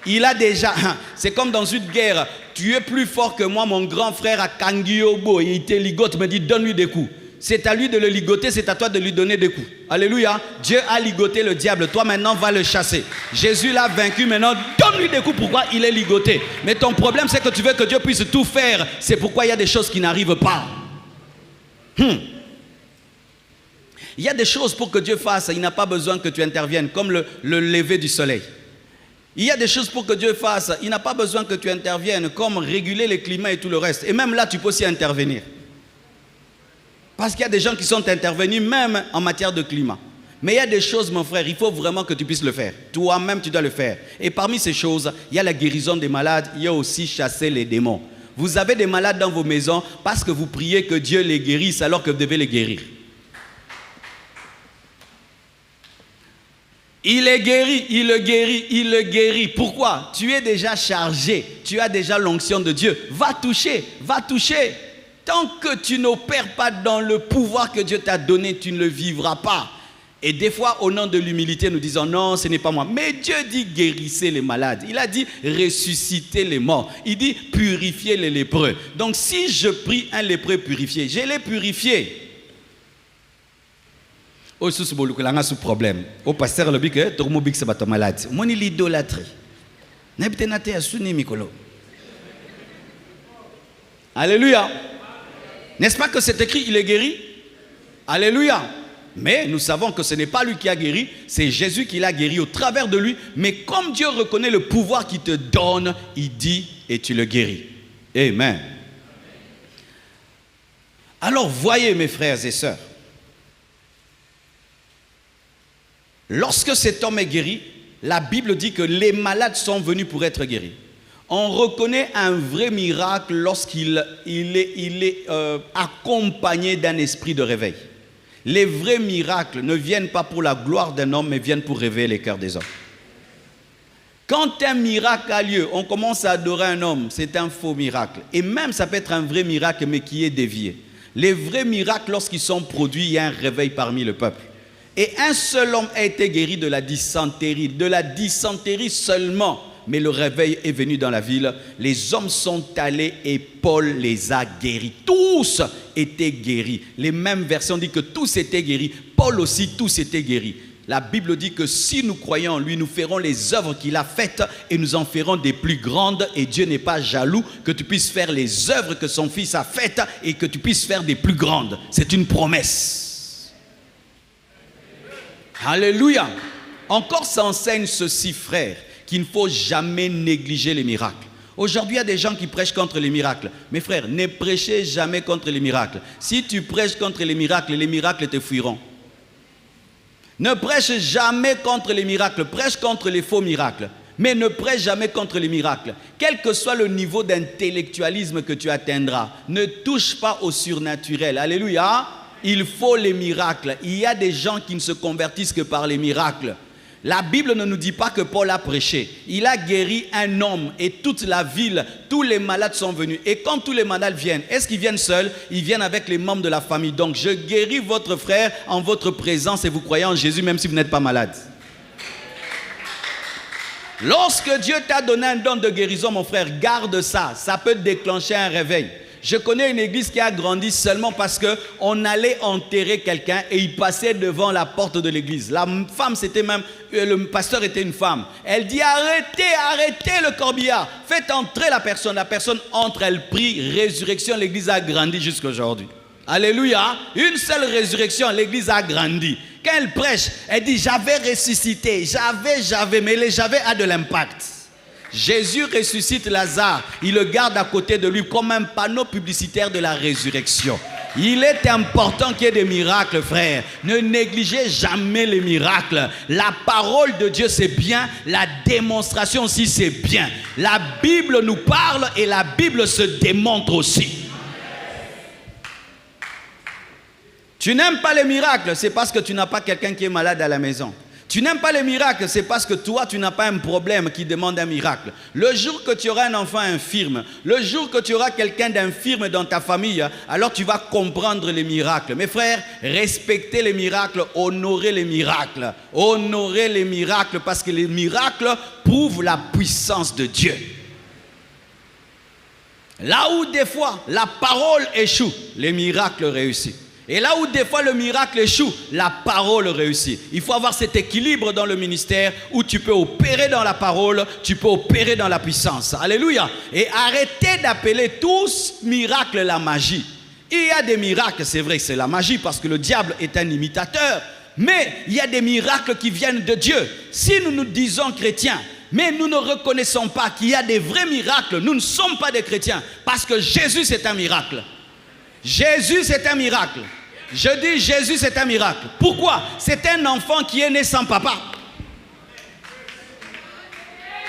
Il a déjà, c'est comme dans une guerre, tu es plus fort que moi, mon grand frère à Kangiobo, et il te ligote, me dit donne-lui des coups. C'est à lui de le ligoter, c'est à toi de lui donner des coups. Alléluia. Dieu a ligoté le diable, toi maintenant va le chasser. Jésus l'a vaincu, maintenant donne-lui des coups, pourquoi il est ligoté. Mais ton problème c'est que tu veux que Dieu puisse tout faire, c'est pourquoi il y a des choses qui n'arrivent pas. Il y a des choses pour que Dieu fasse, il n'a pas besoin que tu interviennes, comme le lever du soleil. Il y a des choses pour que Dieu fasse, il n'a pas besoin que tu interviennes, comme réguler les climats et tout le reste. Et même là, tu peux aussi intervenir. Parce qu'il y a des gens qui sont intervenus même en matière de climat. Mais il y a des choses, mon frère, il faut vraiment que tu puisses le faire. Toi-même, tu dois le faire. Et parmi ces choses, il y a la guérison des malades, il y a aussi chasser les démons. Vous avez des malades dans vos maisons parce que vous priez que Dieu les guérisse alors que vous devez les guérir. Il est guéri, il le guérit, il le guérit. Pourquoi? Tu es déjà chargé, tu as déjà l'onction de Dieu. Va toucher, va toucher. Tant que tu n'opères pas dans le pouvoir que Dieu t'a donné, tu ne le vivras pas. Et des fois, au nom de l'humilité, nous disons non, ce n'est pas moi. Mais Dieu dit guérissez les malades. Il a dit ressuscitez les morts. Il dit purifiez les lépreux. Donc si je prie un lépreux purifié, je l'ai purifié. Au sous ce problème. Au pasteur le dit que tout le monde c'est pas malade. Moi ni l'idolâtrie. N'habitez à Suni Mikolo. Alléluia. N'est-ce pas que c'est écrit il est guéri? Alléluia. Mais nous savons que ce n'est pas lui qui a guéri, c'est Jésus qui l'a guéri au travers de lui. Mais comme Dieu reconnaît le pouvoir qu'il te donne, il dit et tu le guéris. Amen. Alors voyez mes frères et sœurs, lorsque cet homme est guéri, la Bible dit que les malades sont venus pour être guéris. On reconnaît un vrai miracle lorsqu'il est accompagné d'un esprit de réveil. Les vrais miracles ne viennent pas pour la gloire d'un homme, mais viennent pour réveiller les cœurs des hommes. Quand un miracle a lieu, on commence à adorer un homme, c'est un faux miracle. Et même ça peut être un vrai miracle, mais qui est dévié. Les vrais miracles, lorsqu'ils sont produits, il y a un réveil parmi le peuple. Et un seul homme a été guéri de la dysenterie seulement. Mais le réveil est venu dans la ville. Les hommes sont allés et Paul les a guéris. Tous étaient guéris. Les mêmes versions disent que tous étaient guéris. Paul aussi, tous étaient guéris. La Bible dit que si nous croyons en lui, nous ferons les œuvres qu'il a faites et nous en ferons des plus grandes. Et Dieu n'est pas jaloux que tu puisses faire les œuvres que son fils a faites et que tu puisses faire des plus grandes. C'est une promesse. Alléluia. Encore ça enseigne ceci, frère, qu'il ne faut jamais négliger les miracles. Aujourd'hui, il y a des gens qui prêchent contre les miracles. Mes frères, ne prêchez jamais contre les miracles. Si tu prêches contre les miracles te fuiront. Ne prêche jamais contre les miracles, prêche contre les faux miracles. Mais ne prêche jamais contre les miracles. Quel que soit le niveau d'intellectualisme que tu atteindras, ne touche pas au surnaturel. Alléluia. Il faut les miracles. Il y a des gens qui ne se convertissent que par les miracles. La Bible ne nous dit pas que Paul a prêché. Il a guéri un homme et toute la ville, tous les malades sont venus. Et quand tous les malades viennent, est-ce qu'ils viennent seuls? Ils viennent avec les membres de la famille. Donc je guéris votre frère en votre présence et vous croyez en Jésus même si vous n'êtes pas malade. Lorsque Dieu t'a donné un don de guérison, mon frère, garde ça. Ça peut déclencher un réveil. Je connais une église qui a grandi seulement parce qu'on allait enterrer quelqu'un et il passait devant la porte de l'église. La femme, c'était même, le pasteur était une femme. Elle dit arrêtez le corbillard, faites entrer la personne. La personne entre, elle prie, résurrection, l'église a grandi jusqu'à aujourd'hui. Alléluia, une seule résurrection, l'église a grandi. Quand elle prêche, elle dit j'avais ressuscité, mais les j'avais a de l'impact. Jésus ressuscite Lazare, il le garde à côté de lui comme un panneau publicitaire de la résurrection. Il est important qu'il y ait des miracles, frère. Ne négligez jamais les miracles. La parole de Dieu, c'est bien. La démonstration aussi, c'est bien. La Bible nous parle et la Bible se démontre aussi. Tu n'aimes pas les miracles, c'est parce que tu n'as pas quelqu'un qui est malade à la maison. Tu n'aimes pas les miracles, c'est parce que toi, tu n'as pas un problème qui demande un miracle. Le jour que tu auras un enfant infirme, le jour que tu auras quelqu'un d'infirme dans ta famille, alors tu vas comprendre les miracles. Mes frères, respectez les miracles, honorez les miracles. Honorez les miracles parce que les miracles prouvent la puissance de Dieu. Là où des fois la parole échoue, les miracles réussissent. Et là où des fois le miracle échoue, la parole réussit. Il faut avoir cet équilibre dans le ministère où tu peux opérer dans la parole, tu peux opérer dans la puissance. Alléluia. Et arrêtez d'appeler tous miracles la magie. Il y a des miracles, c'est vrai que c'est la magie parce que le diable est un imitateur. Mais il y a des miracles qui viennent de Dieu. Si nous nous disons chrétiens, mais nous ne reconnaissons pas qu'il y a des vrais miracles, nous ne sommes pas des chrétiens. Parce que Jésus c'est un miracle. Jésus c'est un miracle. Je dis Jésus c'est un miracle. Pourquoi? C'est un enfant qui est né sans papa.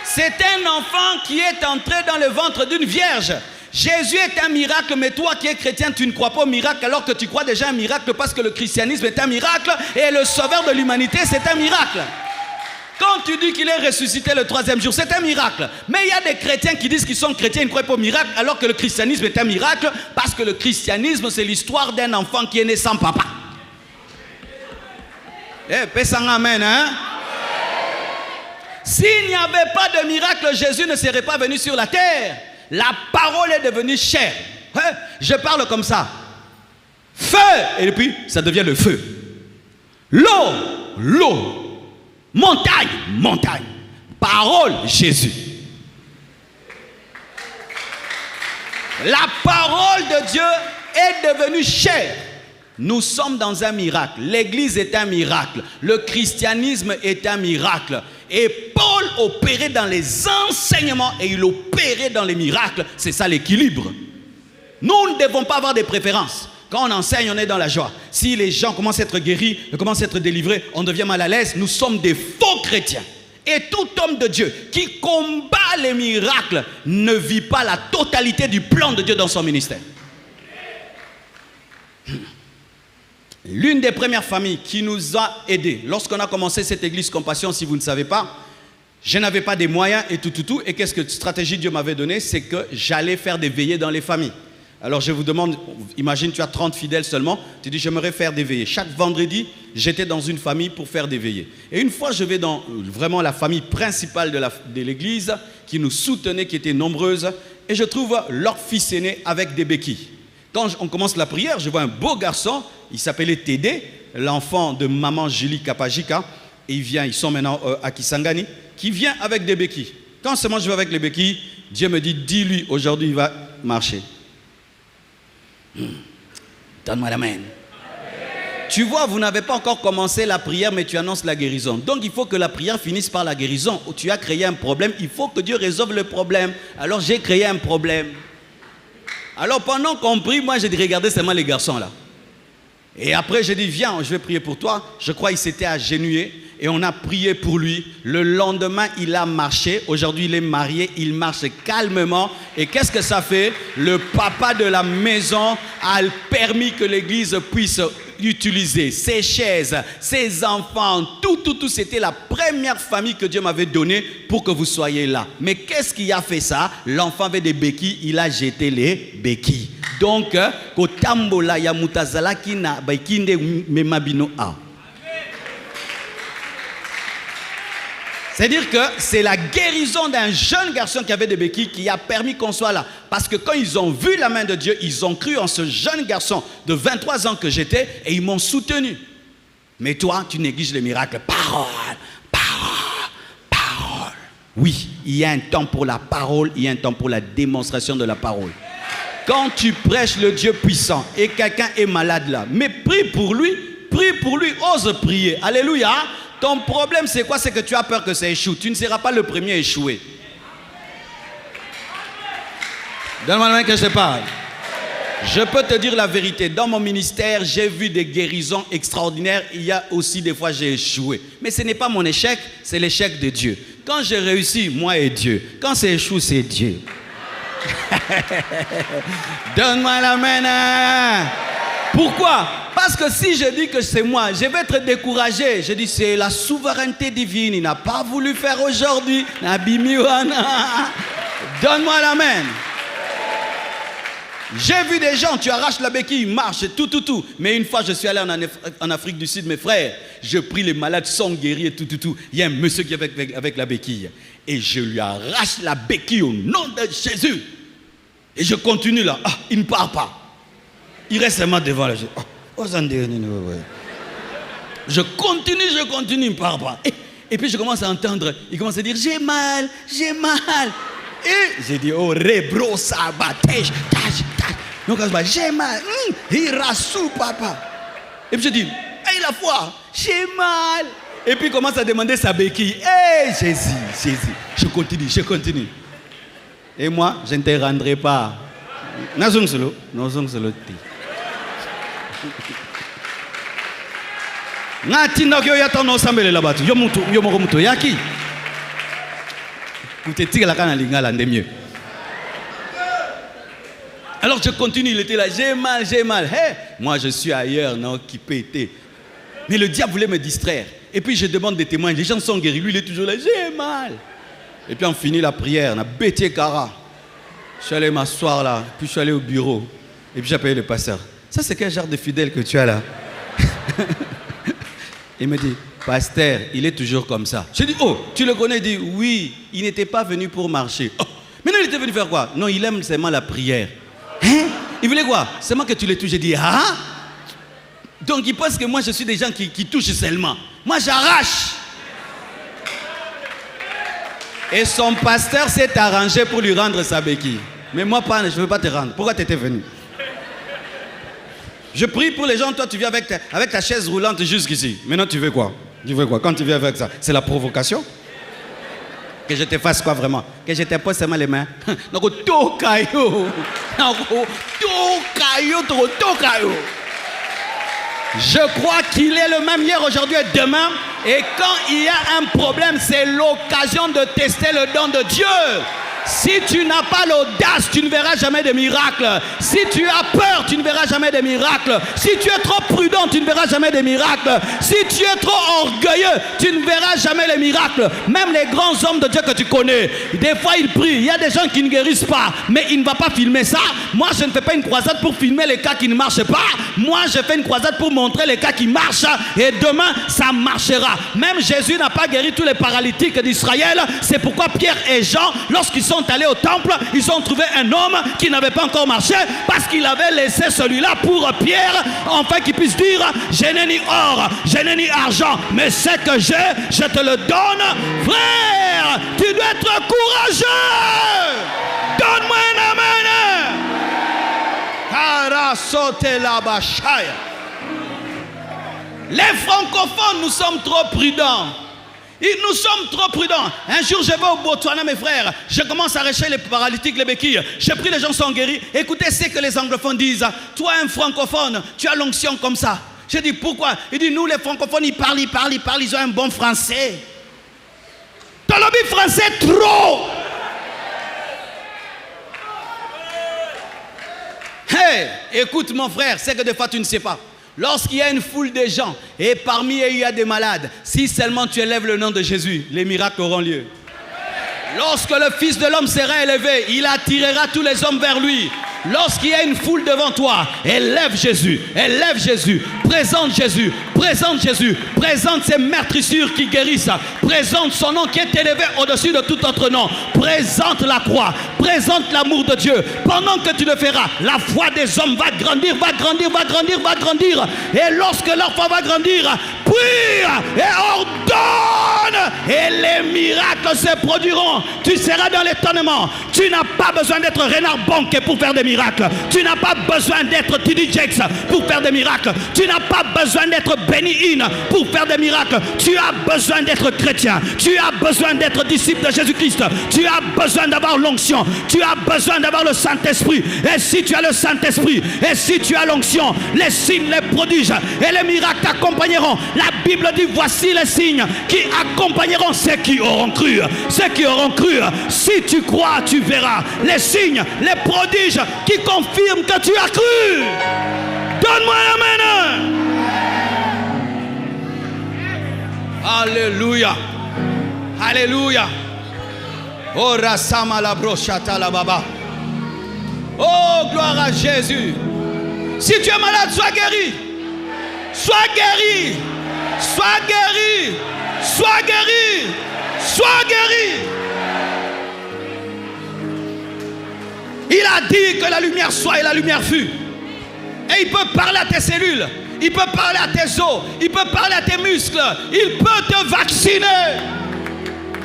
C'est un enfant qui est entré dans le ventre d'une vierge. Jésus est un miracle, mais toi qui es chrétien, tu ne crois pas au miracle alors que tu crois déjà un miracle parce que le christianisme est un miracle et le sauveur de l'humanité c'est un miracle. Quand tu dis qu'il est ressuscité le 3e jour, c'est un miracle. Mais il y a des chrétiens qui disent qu'ils sont chrétiens, ils ne croient pas au miracle, alors que le christianisme est un miracle, parce que le christianisme, c'est l'histoire d'un enfant qui est né sans papa. Eh, paix en amen, hein? S'il n'y avait pas de miracle, Jésus ne serait pas venu sur la terre. La parole est devenue chair. Hein? Je parle comme ça. Feu, et puis ça devient le feu. L'eau. Montagne. Parole, Jésus. La parole de Dieu est devenue chair. Nous sommes dans un miracle. L'église est un miracle. Le christianisme est un miracle. Et Paul opérait dans les enseignements et il opérait dans les miracles. C'est ça l'équilibre. Nous ne devons pas avoir des préférences. Quand on enseigne, on est dans la joie. Si les gens commencent à être guéris, commencent à être délivrés, on devient mal à l'aise. Nous sommes des faux chrétiens. Et tout homme de Dieu qui combat les miracles ne vit pas la totalité du plan de Dieu dans son ministère. L'une des premières familles qui nous a aidés, lorsqu'on a commencé cette église Compassion, si vous ne savez pas, je n'avais pas des moyens et tout. Et qu'est-ce que stratégie Dieu m'avait donné? C'est que j'allais faire des veillées dans les familles. Alors je vous demande, imagine tu as 30 fidèles seulement, tu dis j'aimerais faire des veillées. Chaque vendredi, j'étais dans une famille pour faire des veillées. Et une fois, je vais dans vraiment la famille principale de l'église, qui nous soutenait, qui était nombreuse, et je trouve leur fils aîné avec des béquilles. Quand on commence la prière, je vois un beau garçon, il s'appelait Tédé, l'enfant de maman Julie Kapajika, et ils sont maintenant à Kisangani, qui vient avec des béquilles. Quand seulement je vais avec les béquilles, Dieu me dit, dis-lui, aujourd'hui il va marcher. Donne-moi la main. Tu vois, vous n'avez pas encore commencé la prière, mais tu annonces la guérison. Donc il faut que la prière finisse par la guérison. Tu as créé un problème, il faut que Dieu résolve le problème. Alors j'ai créé un problème. Alors pendant qu'on prie, moi j'ai dit, regardez seulement les garçons là. Et après j'ai dit, viens, je vais prier pour toi. Je crois qu'il s'était agenouillé et on a prié pour lui. Le lendemain, il a marché. Aujourd'hui, il est marié, il marche calmement. Et qu'est-ce que ça fait? Le papa de la maison a permis que l'église puisse utiliser ses chaises, ses enfants, tout. C'était la première famille que Dieu m'avait donnée pour que vous soyez là. Mais qu'est-ce qui a fait ça? L'enfant avait des béquilles, il a jeté les béquilles. Donc, kotambola ya mutazala kina baikinde memabino a. C'est-à-dire que c'est la guérison d'un jeune garçon qui avait des béquilles qui a permis qu'on soit là. Parce que quand ils ont vu la main de Dieu, ils ont cru en ce jeune garçon de 23 ans que j'étais et ils m'ont soutenu. Mais toi, tu négliges les miracles. Parole, parole, parole. Oui, il y a un temps pour la parole, il y a un temps pour la démonstration de la parole. Quand tu prêches le Dieu puissant et quelqu'un est malade là, mais prie pour lui, ose prier. Alléluia. Ton problème, c'est quoi? C'est que tu as peur que ça échoue. Tu ne seras pas le premier à échouer. Donne-moi la main que je te parle. Je peux te dire la vérité. Dans mon ministère, j'ai vu des guérisons extraordinaires. Il y a aussi des fois, j'ai échoué. Mais ce n'est pas mon échec, c'est l'échec de Dieu. Quand j'ai réussi, moi et Dieu. Quand ça échoue, c'est Dieu. Donne-moi la main. Pourquoi? Parce que si je dis que c'est moi, je vais être découragé. Je dis c'est la souveraineté divine. Il n'a pas voulu faire aujourd'hui. Donne-moi la main. J'ai vu des gens, tu arraches la béquille, ils marchent, tout. Mais une fois, je suis allé en Afrique du Sud, mes frères. Je prie, les malades sont guéris et tout. Il y a un monsieur qui est avec la béquille. Et je lui arrache la béquille au nom de Jésus. Et je continue là. Ah, il ne part pas. Il reste seulement devant là. Je continue, il ne part pas. Et puis je commence à entendre, il commence à dire, j'ai mal. Et j'ai dit, oh, rebro, sabatèche, donc j'ai mal, il rassou, papa. Et puis je dis, hey, la foi, j'ai mal. Et puis il commence à demander sa béquille. Hey, Jésus. Je continue. Et moi, je ne te rendrai pas. Nazong solo. Ngatinda kyo yata no sambele la batu. Yo moko muto yaki. Kuteti la kana lingala ndemieux. Alors je continue, il était là, j'ai mal. Hey, moi je suis ailleurs, non, qui pétait. Mais le diable voulait me distraire. Et puis je demande des témoins, les gens sont guéris, lui il est toujours là, j'ai mal. Et puis on finit la prière, on a bêté Kara. Je suis allé m'asseoir là, puis je suis allé au bureau. Et puis j'ai appelé le pasteur. Ça c'est quel genre de fidèle que tu as là? Il me dit, pasteur, il est toujours comme ça. J'ai dit, oh, tu le connais? Il dit, oui, il n'était pas venu pour marcher. Oh, mais non, il était venu faire quoi? Non, il aime seulement la prière. Hein? Il voulait quoi? Seulement que tu le touches. J'ai dit, ah? Donc il pense que moi je suis des gens qui touchent seulement. Moi j'arrache. Et son pasteur s'est arrangé pour lui rendre sa béquille. Mais moi pas, je ne veux pas te rendre. Pourquoi tu étais venu? Je prie pour les gens, toi tu viens avec ta chaise roulante jusqu'ici. Maintenant tu veux quoi? Quand tu viens avec ça? C'est la provocation? Que je te fasse quoi vraiment? Que je te pose seulement les mains? Je crois qu'il est le même hier, aujourd'hui et demain. Et quand il y a un problème, c'est l'occasion de tester le don de Dieu. Si tu n'as pas l'audace, tu ne verras jamais de miracles. Si tu as peur, tu ne verras jamais de miracles. Si tu es trop prudent, tu ne verras jamais de miracles. Si tu es trop orgueilleux, tu ne verras jamais les miracles. Même les grands hommes de Dieu que tu connais, des fois ils prient. Il y a des gens qui ne guérissent pas, mais ils ne vont pas filmer ça. Moi, je ne fais pas une croisade pour filmer les cas qui ne marchent pas. Moi, je fais une croisade pour montrer les cas qui marchent. Et demain, ça marchera. Même Jésus n'a pas guéri tous les paralytiques d'Israël. C'est pourquoi Pierre et Jean, lorsqu'ils sont allés au temple, ils ont trouvé un homme qui n'avait pas encore marché, parce qu'il avait laissé celui-là pour Pierre, enfin qu'il puisse dire: je n'ai ni or, je n'ai ni argent, mais ce que j'ai, je te le donne. Frère, tu dois être courageux. Donne-moi un amen. Les francophones, nous sommes trop prudents. Nous sommes trop prudents. Un jour, je vais au Botswana, mes frères. Je commence à arracher les paralytiques, les béquilles. Je prie, les gens sont guéris. Écoutez ce que les anglophones disent. Toi, un francophone, tu as l'onction comme ça. Je dis: pourquoi? Il dit: nous, les francophones, ils parlent. Ils ont un bon français. Ton lobby français, trop. Hey, écoute, mon frère, c'est que des fois, tu ne sais pas. Lorsqu'il y a une foule de gens et parmi eux il y a des malades, si seulement tu élèves le nom de Jésus, les miracles auront lieu. Lorsque le Fils de l'homme sera élevé, il attirera tous les hommes vers lui. Lorsqu'il y a une foule devant toi, élève Jésus, présente Jésus, présente ces meurtrissures qui guérissent, présente son nom qui est élevé au-dessus de tout autre nom, présente la croix, présente l'amour de Dieu. Pendant que tu le feras, la foi des hommes va grandir. Et lorsque leur foi va grandir, prie et ordonne, et les miracles se produiront. Tu seras dans l'étonnement. Tu n'as pas besoin d'être Renard Bonke pour faire des miracles. Tu n'as pas besoin d'être T.D. Jakes pour faire des miracles. Tu n'as pas besoin d'être Benny Hinn pour faire des miracles. Tu as besoin d'être chrétien. Tu as besoin d'être disciple de Jésus-Christ. Tu as besoin d'avoir l'onction. Tu as besoin d'avoir le Saint-Esprit. Et si tu as le Saint-Esprit, et si tu as l'onction, les signes, les prodiges et les miracles t'accompagneront. La Bible dit: voici les signes qui accompagneront ceux qui auront cru. Ceux qui auront cru. Si tu crois, tu verras les signes, les prodiges qui confirment que tu as cru. Donne-moi un amen. Alléluia. Alléluia. Oh, rasama la brochata la baba. Oh, gloire à Jésus. Si tu es malade, sois guéri. Sois guéri. Sois guéri. Sois guéri. Sois guéri. Il a dit que la lumière soit et la lumière fut. Et il peut parler à tes cellules. Il peut parler à tes os. Il peut parler à tes muscles. Il peut te vacciner.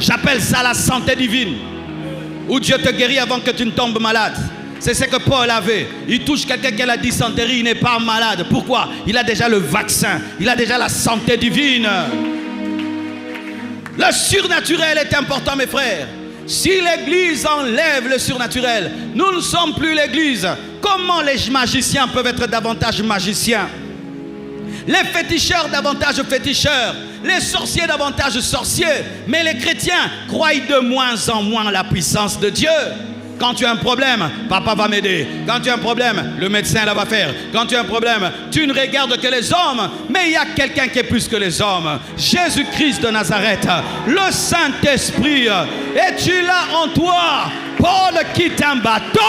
J'appelle ça la santé divine. Où Dieu te guérit avant que tu ne tombes malade. C'est ce que Paul avait. Il touche quelqu'un qui a la dysenterie, il n'est pas malade. Pourquoi? Il a déjà le vaccin. Il a déjà la santé divine. Le surnaturel est important, mes frères. Si l'Église enlève le surnaturel, nous ne sommes plus l'Église. Comment les magiciens peuvent être davantage magiciens? Les féticheurs davantage féticheurs. Les sorciers davantage sorciers. Mais les chrétiens croient de moins en moins la puissance de Dieu. Quand tu as un problème, papa va m'aider. Quand tu as un problème, le médecin là va faire. Quand tu as un problème, tu ne regardes que les hommes. Mais il y a quelqu'un qui est plus que les hommes. Jésus-Christ de Nazareth, le Saint-Esprit. Et tu l'as en toi. Paul quitte un bateau,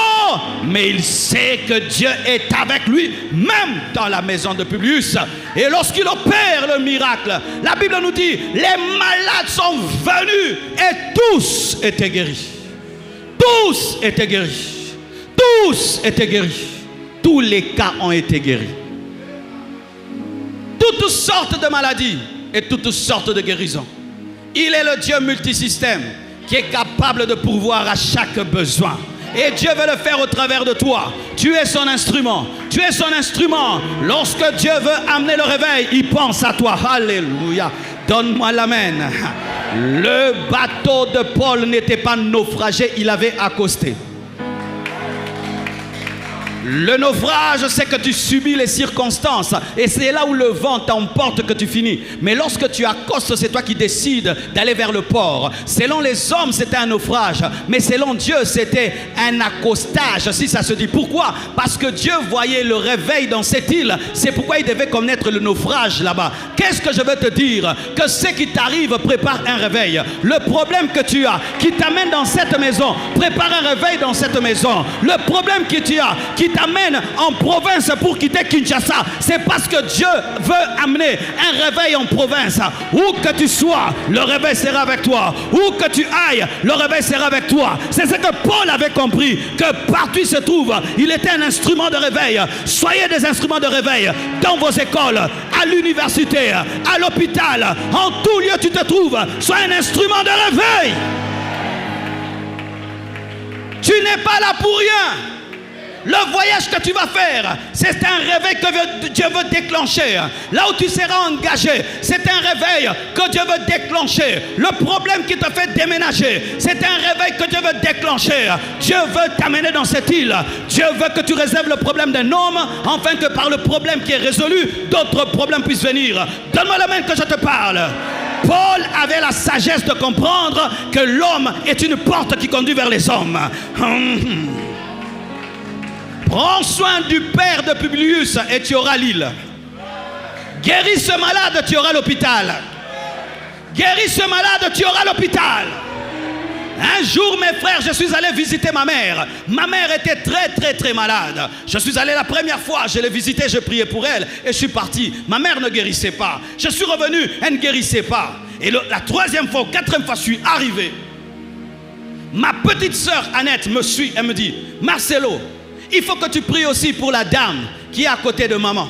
mais il sait que Dieu est avec lui, même dans la maison de Publius. Et lorsqu'il opère le miracle, la Bible nous dit, les malades sont venus et tous étaient guéris. Tous étaient guéris. Tous étaient guéris. Tous les cas ont été guéris. Toutes sortes de maladies et toutes sortes de guérisons. Il est le Dieu multisystème qui est capable de pourvoir à chaque besoin. Et Dieu veut le faire au travers de toi. Tu es son instrument. Tu es son instrument. Lorsque Dieu veut amener le réveil, il pense à toi. Alléluia. Donne-moi l'amen. Le bateau de Paul n'était pas naufragé, il avait accosté. Le naufrage, c'est que tu subis les circonstances et c'est là où le vent t'emporte que tu finis. Mais lorsque tu accostes, c'est toi qui décides d'aller vers le port. Selon les hommes, c'était un naufrage, mais selon Dieu, c'était un accostage, si ça se dit. Pourquoi? Parce que Dieu voyait le réveil dans cette île. C'est pourquoi il devait connaître le naufrage là-bas. Qu'est-ce que je veux te dire? Que ce qui t'arrive prépare un réveil. Le problème que tu as, qui t'amène dans cette maison, prépare un réveil dans cette maison. Le problème que tu as, qui t'amène en province pour quitter Kinshasa, c'est parce que Dieu veut amener un réveil en province. Où que tu sois, le réveil sera avec toi. Où que tu ailles, le réveil sera avec toi. C'est ce que Paul avait compris, que partout il se trouve, il était un instrument de réveil. Soyez des instruments de réveil dans vos écoles, à l'université, à l'hôpital, en tout lieu tu te trouves. Sois un instrument de réveil. Tu n'es pas là pour rien. Le voyage que tu vas faire, c'est un réveil que Dieu veut déclencher. Là où tu seras engagé, c'est un réveil que Dieu veut déclencher. Le problème qui te fait déménager, c'est un réveil que Dieu veut déclencher. Dieu veut t'amener dans cette île. Dieu veut que tu résolves le problème d'un homme, afin que par le problème qui est résolu, d'autres problèmes puissent venir. Donne-moi la main que je te parle. Paul avait la sagesse de comprendre que l'homme est une porte qui conduit vers les hommes. Prends soin du père de Publius et tu auras l'île. Guéris ce malade, tu auras l'hôpital. Guéris ce malade, tu auras l'hôpital. Un jour, mes frères, je suis allé visiter ma mère. Ma mère était très malade. Je suis allé la première fois, je l'ai visitée, je priais pour elle et je suis parti. Ma mère ne guérissait pas. Je suis revenu, elle ne guérissait pas. Et la troisième fois, quatrième fois, je suis arrivé. Ma petite sœur Annette me suit, elle me dit, Marcelo, il faut que tu pries aussi pour la dame qui est à côté de maman.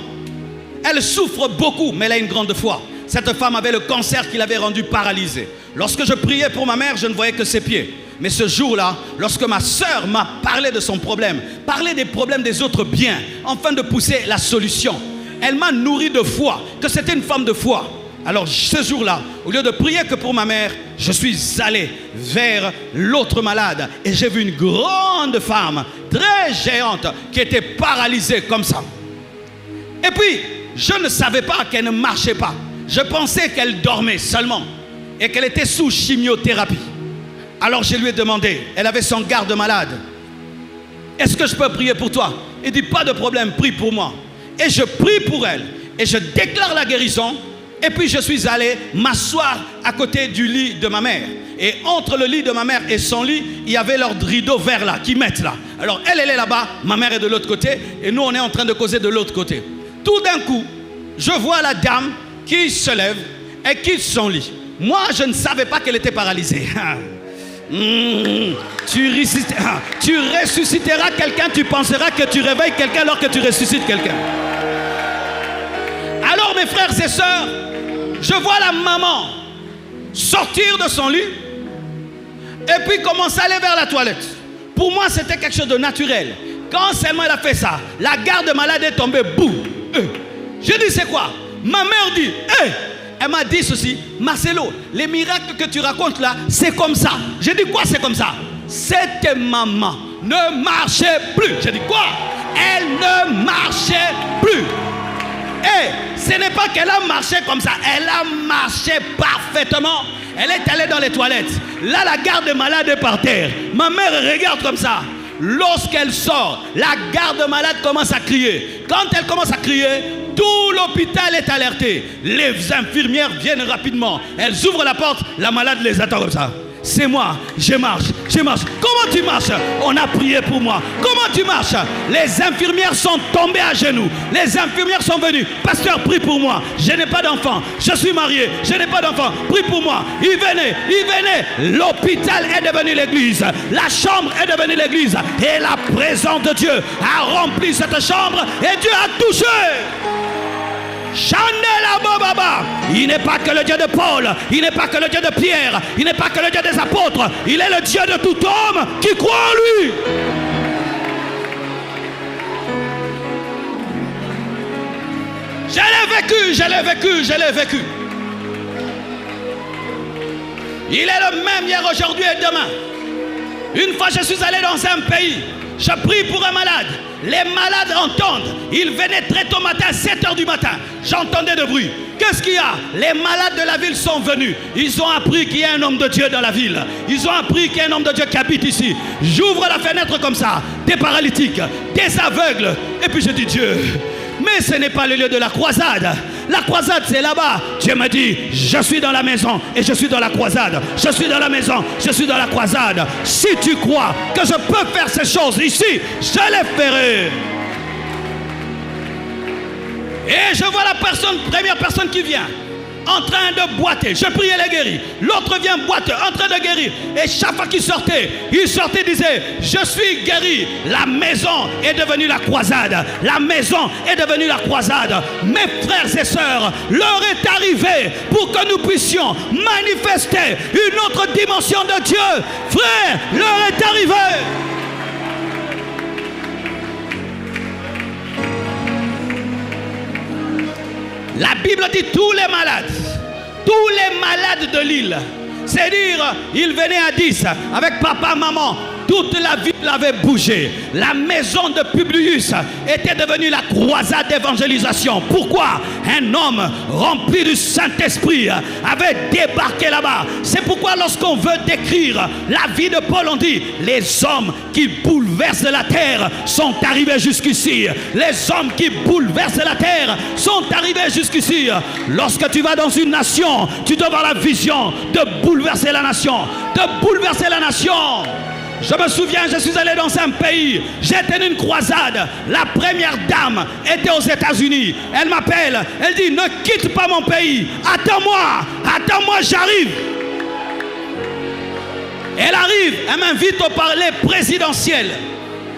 Elle souffre beaucoup, mais elle a une grande foi. Cette femme avait le cancer qui l'avait rendue paralysée. Lorsque je priais pour ma mère, je ne voyais que ses pieds. Mais ce jour-là, lorsque ma sœur m'a parlé de son problème, parlé des problèmes des autres bien, afin de pousser la solution, elle m'a nourri de foi, que c'était une femme de foi. Alors ce jour-là, au lieu de prier que pour ma mère, je suis allé vers l'autre malade et j'ai vu une grande femme, très géante, qui était paralysée comme ça. Et puis, je ne savais pas qu'elle ne marchait pas. Je pensais qu'elle dormait seulement et qu'elle était sous chimiothérapie. Alors je lui ai demandé, elle avait son garde-malade. Est-ce que je peux prier pour toi? Il dit, pas de problème, prie pour moi. Et je prie pour elle et je déclare la guérison. Et puis je suis allé m'asseoir à côté du lit de ma mère. Et entre le lit de ma mère et son lit, il y avait leur rideau vert là, qui mettent là. Alors elle est là-bas, ma mère est de l'autre côté, et nous on est en train de causer de l'autre côté. Tout d'un coup, je vois la dame qui se lève et quitte son lit. Moi, je ne savais pas qu'elle était paralysée. Tu ressusciteras quelqu'un, tu penseras que tu réveilles quelqu'un alors que tu ressuscites quelqu'un. Alors mes frères et sœurs, je vois la maman sortir de son lit et puis commencer à aller vers la toilette. Pour moi, c'était quelque chose de naturel. Quand seulement elle a fait ça, la garde malade est tombée, boum. Je dis, c'est quoi? Ma mère dit, elle m'a dit ceci, Marcelo, les miracles que tu racontes là, c'est comme ça. J'ai dit, quoi c'est comme ça? Cette maman ne marchait plus. J'ai dit, quoi? Elle ne marchait plus. Et ce n'est pas qu'elle a marché comme ça, elle a marché parfaitement. Elle est allée dans les toilettes. Là, la garde malade est par terre. Ma mère regarde comme ça. Lorsqu'elle sort, la garde malade commence à crier. Quand elle commence à crier, tout l'hôpital est alerté. Les infirmières viennent rapidement. Elles ouvrent la porte, la malade les attend comme ça. C'est moi, je marche. Comment tu marches? On a prié pour moi. Comment tu marches? Les infirmières sont tombées à genoux. Les infirmières sont venues. Pasteur, prie pour moi. Je n'ai pas d'enfant. Je suis marié. Je n'ai pas d'enfant. Prie pour moi. Il venait. L'hôpital est devenu l'église. La chambre est devenue l'église. Et la présence de Dieu a rempli cette chambre. Et Dieu a touché. Chanel Baba. Il n'est pas que le Dieu de Paul, il n'est pas que le Dieu de Pierre, il n'est pas que le Dieu des apôtres, il est le Dieu de tout homme qui croit en lui. Je l'ai vécu. Il est le même hier, aujourd'hui et demain. Une fois je suis allé dans un pays Je prie pour un malade. Les malades entendent. Ils venaient très tôt matin, 7h du matin. J'entendais de bruit. Qu'est-ce qu'il y a? Les malades de la ville sont venus. Ils ont appris qu'il y a un homme de Dieu dans la ville. Ils ont appris qu'il y a un homme de Dieu qui habite ici. J'ouvre la fenêtre comme ça. Des paralytiques, des aveugles. Et puis je dis Dieu, mais ce n'est pas le lieu de la croisade. La croisade, c'est là-bas. Dieu me dit, je suis dans la maison et je suis dans la croisade. Je suis dans la maison, je suis dans la croisade. Si tu crois que je peux faire ces choses ici, je les ferai. Et je vois la première personne qui vient en train de boiter. Je priais les guéris. L'autre vient boiter, en train de guérir. Et chaque fois qu'il sortait, il disait, je suis guéri. La maison est devenue la croisade. La maison est devenue la croisade. Mes frères et sœurs, l'heure est arrivée pour que nous puissions manifester une autre dimension de Dieu. Frère, l'heure est arrivée. La Bible dit tous les malades de l'île, c'est-à-dire ils venaient à 10 avec papa, maman, toute la ville avait bougé. La maison de Publius était devenue la croisade d'évangélisation. Pourquoi? Un homme rempli du Saint-Esprit avait débarqué là-bas. C'est pourquoi lorsqu'on veut décrire la vie de Paul, on dit les hommes qui bouleversent la terre sont arrivés jusqu'ici. Les hommes qui bouleversent la terre sont arrivés jusqu'ici. Lorsque tu vas dans une nation, tu dois avoir la vision de bouleverser la nation. De bouleverser la nation. Je me souviens, je suis allé dans un pays, j'ai tenu une croisade. La première dame était aux États-Unis. Elle m'appelle, elle dit, ne quitte pas mon pays. Attends-moi, j'arrive. Elle arrive, elle m'invite au palais présidentiel.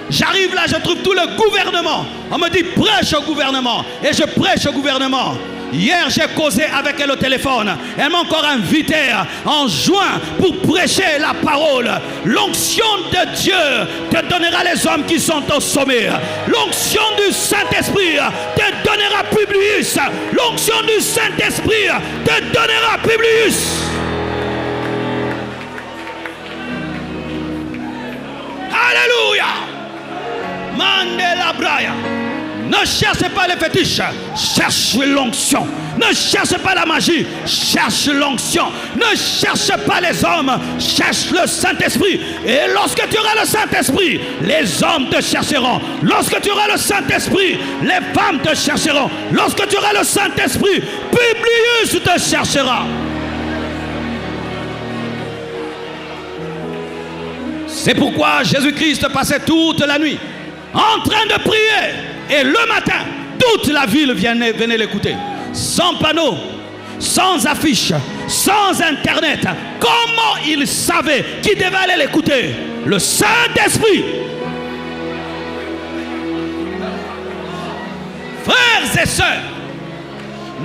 J'arrive là, je trouve tout le gouvernement. On me dit, prêche au gouvernement. Et je prêche au gouvernement. Hier, j'ai causé avec elle au téléphone. Elle m'a encore invité en juin pour prêcher la parole. L'onction de Dieu te donnera les hommes qui sont au sommet. L'onction du Saint-Esprit te donnera Publius. L'onction du Saint-Esprit te donnera Publius. Alléluia. Mandela Braya. Ne cherchez pas les fétiches, cherche l'onction. Ne cherche pas la magie, cherche l'onction. Ne cherche pas les hommes, cherche le Saint-Esprit. Et lorsque tu auras le Saint-Esprit, les hommes te chercheront. Lorsque tu auras le Saint-Esprit, les femmes te chercheront. Lorsque tu auras le Saint-Esprit, Publius te cherchera. C'est pourquoi Jésus-Christ passait toute la nuit en train de prier. Et le matin, toute la ville venait l'écouter. Sans panneau, sans affiche, sans internet. Comment il savait qui devait aller l'écouter? Le Saint-Esprit. Frères et sœurs,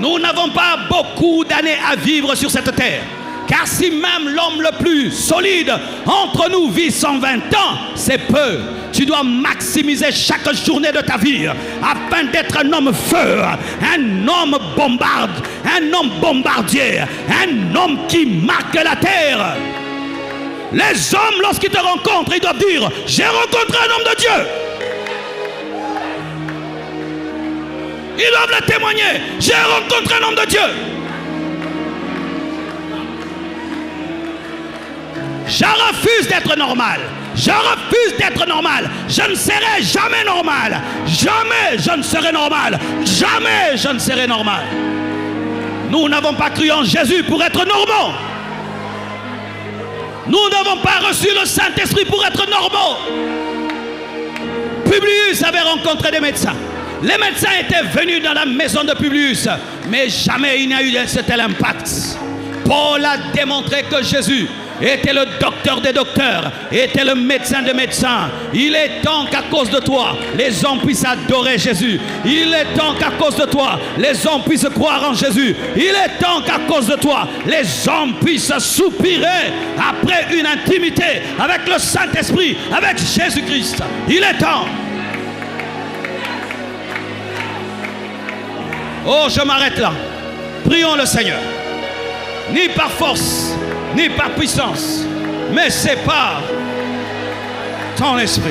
nous n'avons pas beaucoup d'années à vivre sur cette terre. Car si même l'homme le plus solide entre nous vit 120 ans, c'est peu. Tu dois maximiser chaque journée de ta vie afin d'être un homme feu, un homme bombardier, un homme qui marque la terre. Les hommes, lorsqu'ils te rencontrent, ils doivent dire, j'ai rencontré un homme de Dieu. Ils doivent le témoigner, j'ai rencontré un homme de Dieu. Je refuse d'être normal. Je refuse d'être normal. Je ne serai jamais normal. Jamais je ne serai normal. Jamais je ne serai normal. Nous n'avons pas cru en Jésus pour être normaux. Nous n'avons pas reçu le Saint-Esprit pour être normaux. Publius avait rencontré des médecins. Les médecins étaient venus dans la maison de Publius. Mais jamais il n'y a eu un tel impact. Paul a démontré que Jésus était le docteur des docteurs, était le médecin des médecins. Il est temps qu'à cause de toi, les hommes puissent adorer Jésus. Il est temps qu'à cause de toi, les hommes puissent croire en Jésus. Il est temps qu'à cause de toi, les hommes puissent soupirer après une intimité avec le Saint-Esprit, avec Jésus-Christ. Il est temps. Oh, je m'arrête là. Prions le Seigneur. Ni par force, ni par puissance, mais c'est par ton esprit.